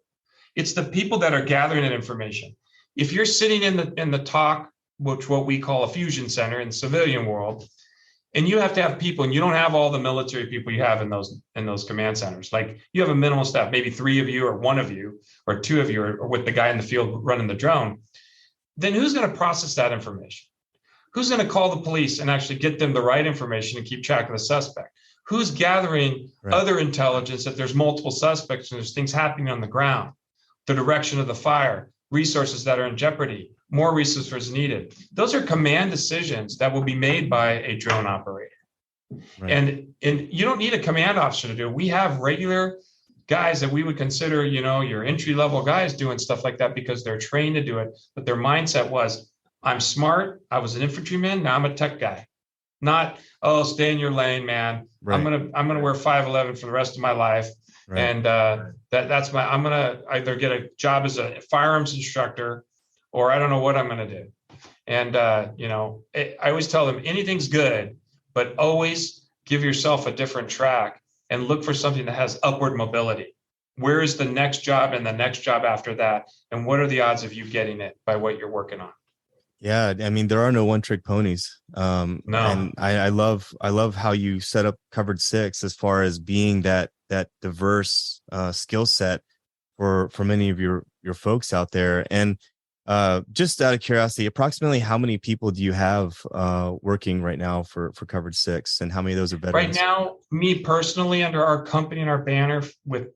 It's the people that are gathering that information. If you're sitting in the talk, what we call a fusion center in the civilian world, and you have to have people, and you don't have all the military people you have in those command centers. Like you have a minimal staff, maybe 3 of you or 1 of you or 2 of you, or with the guy in the field running the drone. Then who's going to process that information? Who's going to call the police and actually get them the right information and keep track of the suspect? Who's gathering other intelligence that there's multiple suspects and there's things happening on the ground, the direction of the fire, resources that are in jeopardy, more resources needed? Those are command decisions that will be made by a drone operator. Right. And you don't need a command officer to do it. We have regular guys that we would consider, your entry-level guys doing stuff like that because they're trained to do it. But their mindset was, I'm smart. I was an infantryman. Now I'm a tech guy. Not, stay in your lane, man. Right. I'm gonna wear 5'11" for the rest of my life. Right. And I'm gonna either get a job as a firearms instructor, or I don't know what I'm gonna do. And I always tell them anything's good, but always give yourself a different track and look for something that has upward mobility. Where is the next job and the next job after that? And what are the odds of you getting it by what you're working on? Yeah, I mean, there are no one-trick ponies. No. And I love how you set up Covered 6 as far as being that diverse skill set for many of your folks out there. And just out of curiosity, approximately how many people do you have working right now for Covered 6, and how many of those are veterans? Right now, me personally, under our company and our banner, with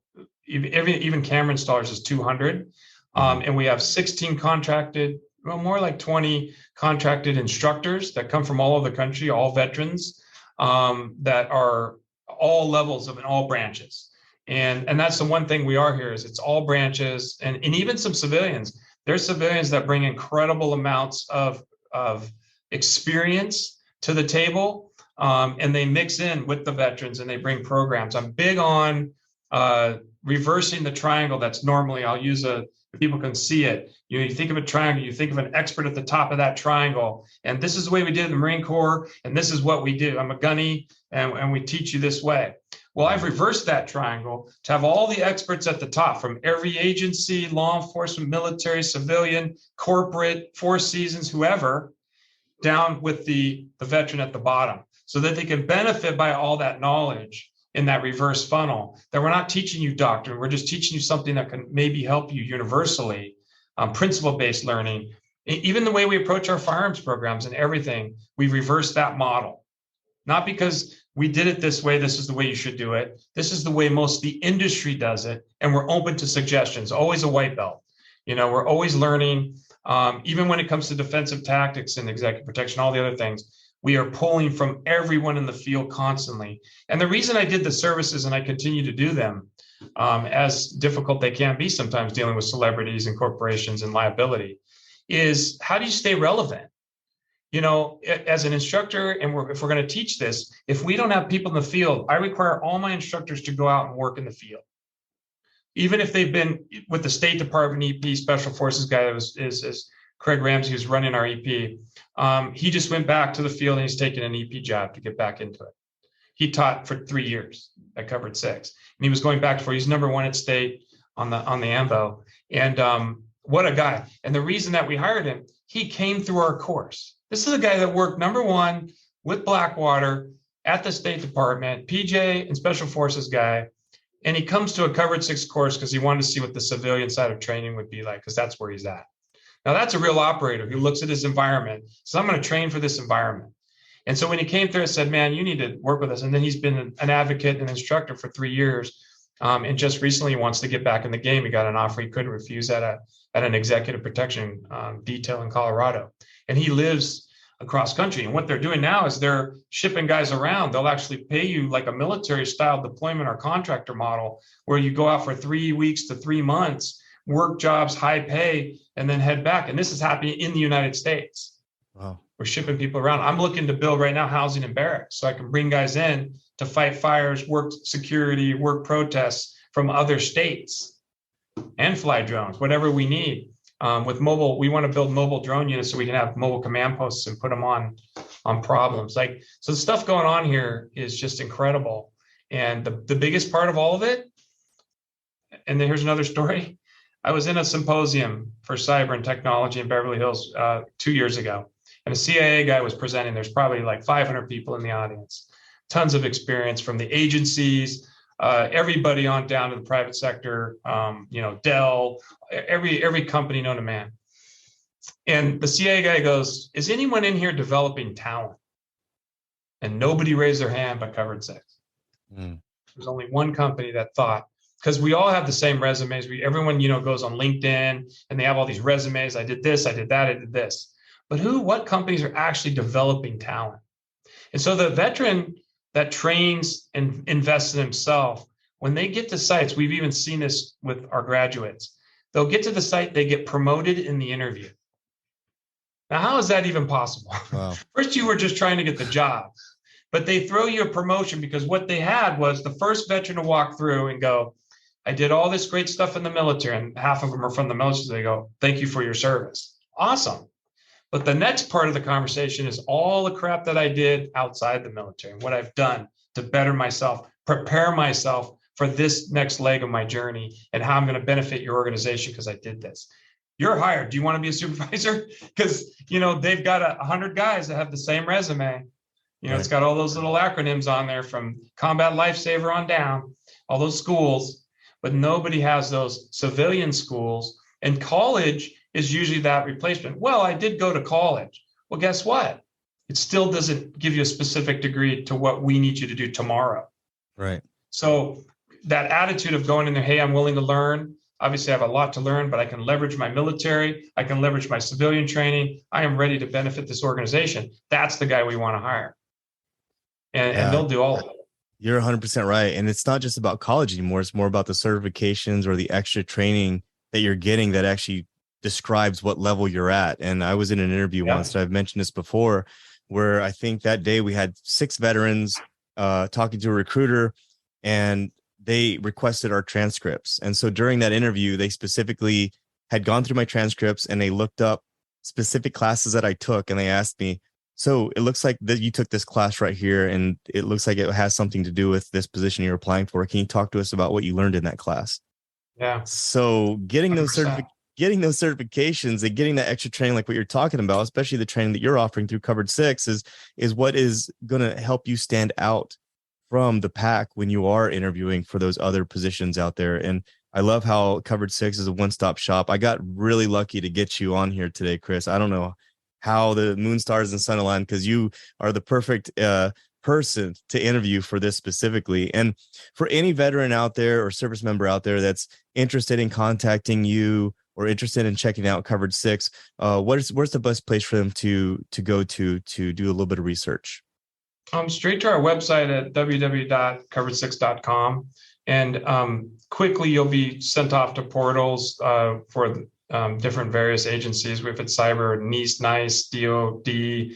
even camera installers, is 200, and we have 16 contracted. Well, more like 20 contracted instructors that come from all over the country, all veterans, that are all levels of in all branches. And that's the one thing we are here, is it's all branches, and even some civilians. There's civilians that bring incredible amounts of experience to the table, and they mix in with the veterans and they bring programs. I'm big on reversing the triangle. That's normally, I'll use people can see it. You think of a triangle, you think of an expert at the top of that triangle. And this is the way we did it in the Marine Corps. And this is what we do. I'm a gunny, and we teach you this way. Well, I've reversed that triangle to have all the experts at the top from every agency, law enforcement, military, civilian, corporate, Four Seasons, whoever, down with the veteran at the bottom, so that they can benefit by all that knowledge in that reverse funnel. That we're not teaching you doctrine, we're just teaching you something that can maybe help you universally, principle-based learning. Even the way we approach our firearms programs and everything, we've reversed that model. Not because we did it this way, this is the way you should do it. This is the way most of the industry does it, and we're open to suggestions, always a white belt. We're always learning, even when it comes to defensive tactics and executive protection, all the other things. We are pulling from everyone in the field constantly. And the reason I did the services, and I continue to do them, as difficult they can be sometimes dealing with celebrities and corporations and liability, is how do you stay relevant? As an instructor, and if we're going to teach this, if we don't have people in the field, I require all my instructors to go out and work in the field. Even if they've been with the State Department EP, Special Forces guy that is Craig Ramsey, who's running our EP. He just went back to the field, and he's taking an EP job to get back into it. He taught for 3 years at Covered 6, and he was going back he's number 1 at state on the AMBO. And What a guy. And the reason that we hired him, he came through our course. This is a guy that worked number one with Blackwater at the State Department, PJ and Special Forces guy. And he comes to a Covered 6 course because he wanted to see what the civilian side of training would be like, because that's where he's at. Now, that's a real operator who looks at his environment. So I'm going to train for this environment. And so when he came through, I said, man, you need to work with us. And then he's been an advocate and instructor for 3 years. And just recently he wants to get back in the game. He got an offer he couldn't refuse at an executive protection detail in Colorado. And he lives across country. And what they're doing now is they're shipping guys around. They'll actually pay you like a military style deployment or contractor model where you go out for 3 weeks to 3 months, work jobs, high pay, and then head back. And this is happening in the United States. Wow. We're shipping people around. I'm looking to build right now housing and barracks so I can bring guys in to fight fires, work security, work protests from other states and fly drones, whatever we need. With mobile, we want to build mobile drone units so we can have mobile command posts and put them on problems. Like, so the stuff going on here is just incredible. And the biggest part of all of it, and then here's another story. I was in a symposium for cyber and technology in Beverly Hills 2 years ago. And a CIA guy was presenting. There's probably like 500 people in the audience, tons of experience from the agencies, everybody on down to the private sector, Dell, every company known to man. And the CIA guy goes, is anyone in here developing talent? And nobody raised their hand but Covered 6. There's only one company that thought, because we all have the same resumes. Everyone, goes on LinkedIn and they have all these resumes. I did this, I did that, I did this. But what companies are actually developing talent? And so the veteran that trains and invests in himself, when they get to sites, we've even seen this with our graduates, they'll get to the site, they get promoted in the interview. Now, how is that even possible? Wow. First, you were just trying to get the job, but they throw you a promotion because what they had was the first veteran to walk through and go, I did all this great stuff in the military, and half of them are from the military. They go, thank you for your service. Awesome. But the next part of the conversation is all the crap that I did outside the military and what I've done to better myself, prepare myself for this next leg of my journey and how I'm going to benefit your organization because I did this. You're hired. Do you want to be a supervisor? Because, they've got 100 guys that have the same resume. Right. It's got all those little acronyms on there from combat lifesaver on down, all those schools, but nobody has those civilian schools. And college is usually that replacement. Well, I did go to college. Well, guess what? It still doesn't give you a specific degree to what we need you to do tomorrow. Right. So that attitude of going in there, hey, I'm willing to learn. Obviously, I have a lot to learn, but I can leverage my military. I can leverage my civilian training. I am ready to benefit this organization. That's the guy we want to hire. And they'll do all of it. You're 100% right. And it's not just about college anymore. It's more about the certifications or the extra training that you're getting that actually describes what level you're at. And I was in an interview once, I've mentioned this before, where I think that day we had 6 veterans talking to a recruiter, and they requested our transcripts. And so during that interview, they specifically had gone through my transcripts and they looked up specific classes that I took, and they asked me, so it looks like that you took this class right here, and it looks like it has something to do with this position you're applying for. Can you talk to us about what you learned in that class? Yeah. So getting those certifications and getting that extra training, like what you're talking about, especially the training that you're offering through Covered 6, is what is going to help you stand out from the pack when you are interviewing for those other positions out there. And I love how Covered 6 is a one-stop shop. I got really lucky to get you on here today, Chris. I don't know how the moon, stars, and sun aligned, because you are the perfect person to interview for this specifically. And for any veteran out there or service member out there that's interested in contacting you or interested in checking out Covered 6, where's the best place for them to go to do a little bit of research? Straight to our website at www.covered6.com. And quickly you'll be sent off to portals for different various agencies. We've had cyber, NIST, NICE, DOD.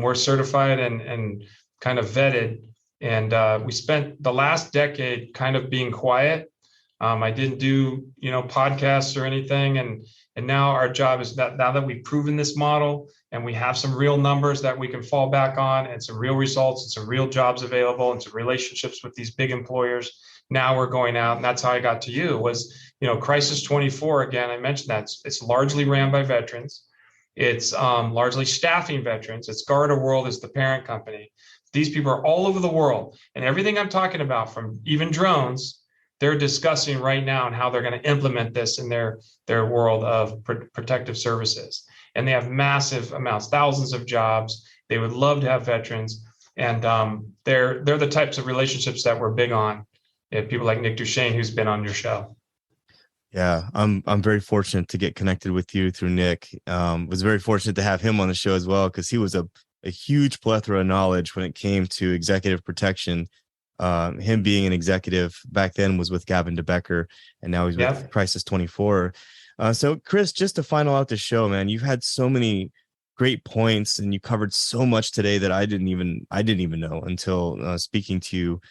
We're certified and kind of vetted. And we spent the last decade kind of being quiet. I didn't do, podcasts or anything. And now our job is that now that we've proven this model and we have some real numbers that we can fall back on and some real results and some real jobs available and some relationships with these big employers, now we're going out, and that's how I got to you was, Crisis 24, again, I mentioned that it's largely ran by veterans. It's largely staffing veterans. It's Guard World is the parent company. These people are all over the world, and everything I'm talking about, from even drones, they're discussing right now and how they're going to implement this in their world of protective services. And they have massive amounts, thousands of jobs. They would love to have veterans, and they're the types of relationships that we're big on. People like Nick Duchesne, who's been on your show. Yeah, I'm very fortunate to get connected with you through Nick. Was very fortunate to have him on the show as well, because he was a huge plethora of knowledge when it came to executive protection. Him being an executive back then was with Gavin DeBecker, and now he's with Crisis 24. So Chris, just to final out the show, man, you've had so many great points, and you covered so much today that I didn't even know until speaking to you.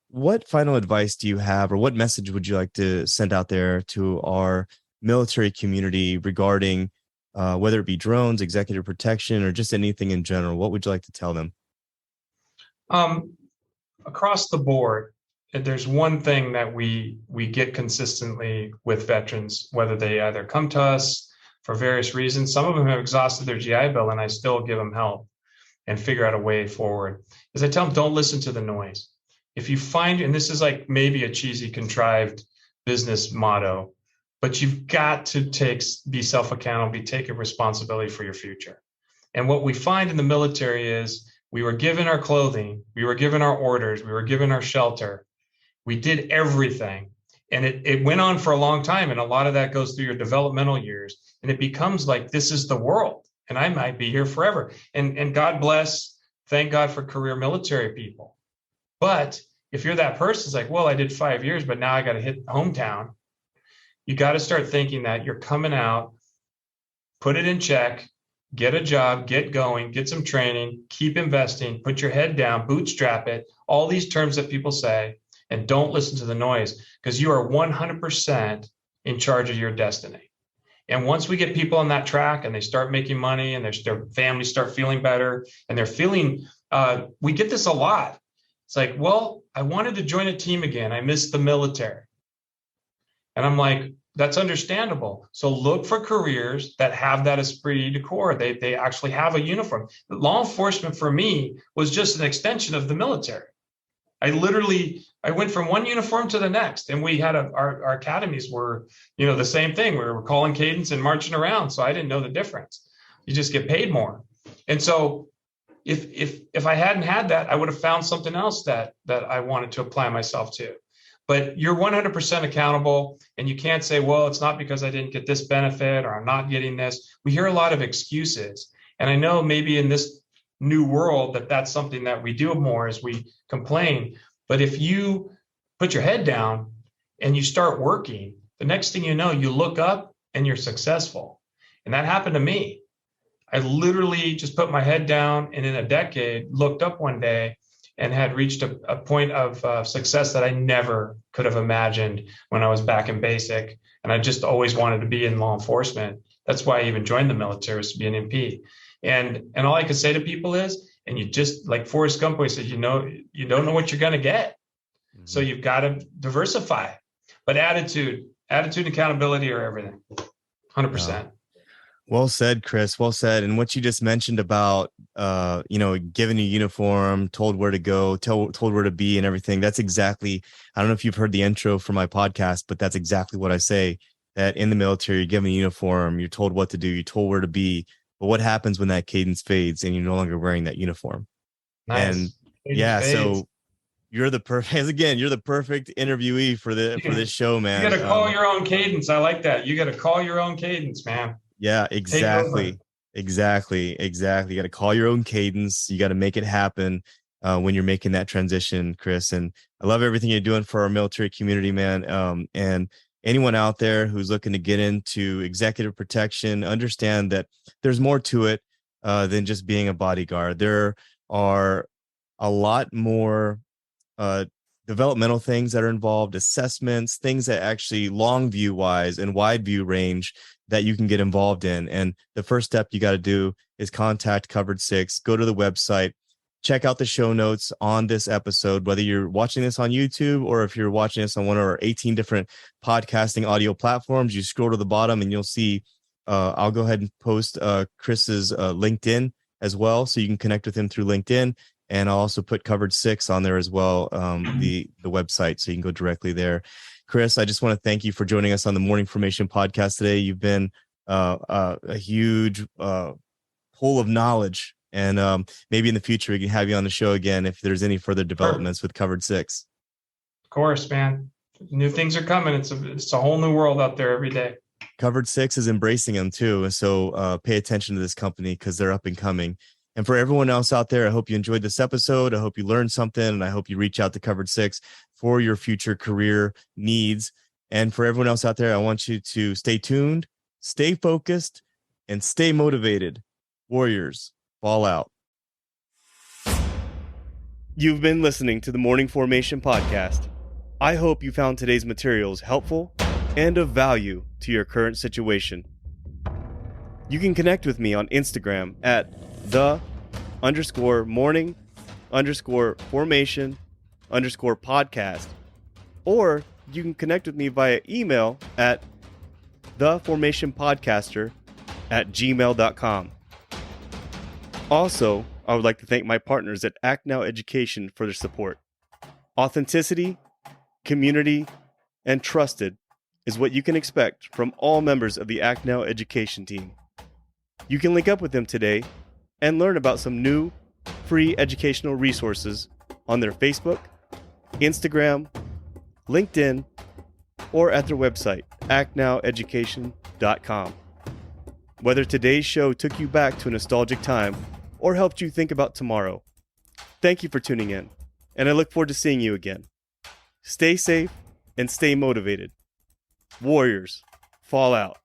What final advice do you have, or what message would you like to send out there to our military community regarding whether it be drones, executive protection, or just anything in general? What would you like to tell them? Across the board, there's one thing that we get consistently with veterans, whether they either come to us for various reasons. Some of them have exhausted their GI Bill, and I still give them help and figure out a way forward. Is I tell them, don't listen to the noise. If you find, and this is like maybe a cheesy, contrived business motto, but you've got to be self-accountable, take a responsibility for your future. And what we find in the military is we were given our clothing, we were given our orders, we were given our shelter. We did everything. And it went on for a long time. And a lot of that goes through your developmental years. And it becomes like, this is the world, and I might be here forever. And God bless, thank God for career military people. But if you're that person, it's like, well, I did 5 years, but now I got to hit hometown. You got to start thinking that you're coming out, put it in check, get a job, get going, get some training, keep investing, put your head down, bootstrap it, all these terms that people say, and don't listen to the noise, because you are 100% in charge of your destiny. And once we get people on that track and they start making money and their families start feeling better and they're feeling, we get this a lot. It's like, well, I wanted to join a team again. I missed the military. And I'm like, that's understandable. So look for careers that have that esprit de corps. They actually have a uniform. Law enforcement for me was just an extension of the military. I went from one uniform to the next, and we had our academies were, the same thing. We were calling cadence and marching around. So I didn't know the difference. You just get paid more. And so if I hadn't had that, I would have found something else that I wanted to apply myself to. But you're 100% accountable, and you can't say, well, it's not because I didn't get this benefit or I'm not getting this. We hear a lot of excuses. And I know maybe in this new world that's something that we do more, as we complain. But if you put your head down and you start working, the next thing you know, you look up and you're successful. And that happened to me. I literally just put my head down, and in a decade looked up one day and had reached a point of success that I never could have imagined when I was back in basic. And I just always wanted to be in law enforcement. That's why I even joined the military, was to be an MP. And all I could say to people is, and you just, like Forrest Gump always said, you don't know what you're going to get. Mm-hmm. So you've got to diversify. But attitude, and accountability are everything. 100%. Yeah. Well said, Chris. Well said. And what you just mentioned about, given a uniform, told where to go, told where to be and everything. That's exactly, I don't know if you've heard the intro for my podcast, but that's exactly what I say, that in the military, you're given a uniform, you're told what to do, you're told where to be. But what happens when that cadence fades and you're no longer wearing that uniform? Nice. And cadence fades. So you're the perfect interviewee for this show, man. You got to call your own cadence. I like that. You got to call your own cadence, man. Yeah, exactly. You got to call your own cadence. You got to make it happen when you're making that transition, Chris. And I love everything you're doing for our military community, man. And anyone out there who's looking to get into executive protection, understand that there's more to it than just being a bodyguard. There are a lot more developmental things that are involved, assessments, things that actually long view wise and wide view range that you can get involved in. And the first step you got to do is contact Covered 6, go to the website, check out the show notes on this episode, whether you're watching this on YouTube or if you're watching this on one of our 18 different podcasting audio platforms. You scroll to the bottom and you'll see, I'll go ahead and post Chris's LinkedIn as well, so you can connect with him through LinkedIn. And I'll also put Covered 6 on there as well, the website, so you can go directly there. Chris, I just want to thank you for joining us on the Morning Formation podcast today. You've been a huge pool of knowledge, and maybe in the future we can have you on the show again if there's any further developments with Covered 6. Of course, man. New things are coming. It's a whole new world out there every day. Covered 6 is embracing them too, and so pay attention to this company because they're up and coming. And for everyone else out there, I hope you enjoyed this episode. I hope you learned something, and I hope you reach out to Covered 6 for your future career needs. And for everyone else out there, I want you to stay tuned, stay focused, and stay motivated. Warriors, fall out. You've been listening to the Morning Formation podcast. I hope you found today's materials helpful and of value to your current situation. You can connect with me on Instagram at _morning_formation_podcast, or you can connect with me via email at theformationpodcaster@gmail.com. Also, I would like to thank my partners at Act Now Education for their support. Authenticity, community, and trusted is what you can expect from all members of the Act Now Education team. You can link up with them today and learn about some new free educational resources on their Facebook, Instagram, LinkedIn, or at their website, actnoweducation.com. Whether today's show took you back to a nostalgic time or helped you think about tomorrow, thank you for tuning in, and I look forward to seeing you again. Stay safe and stay motivated. Warriors, fall out.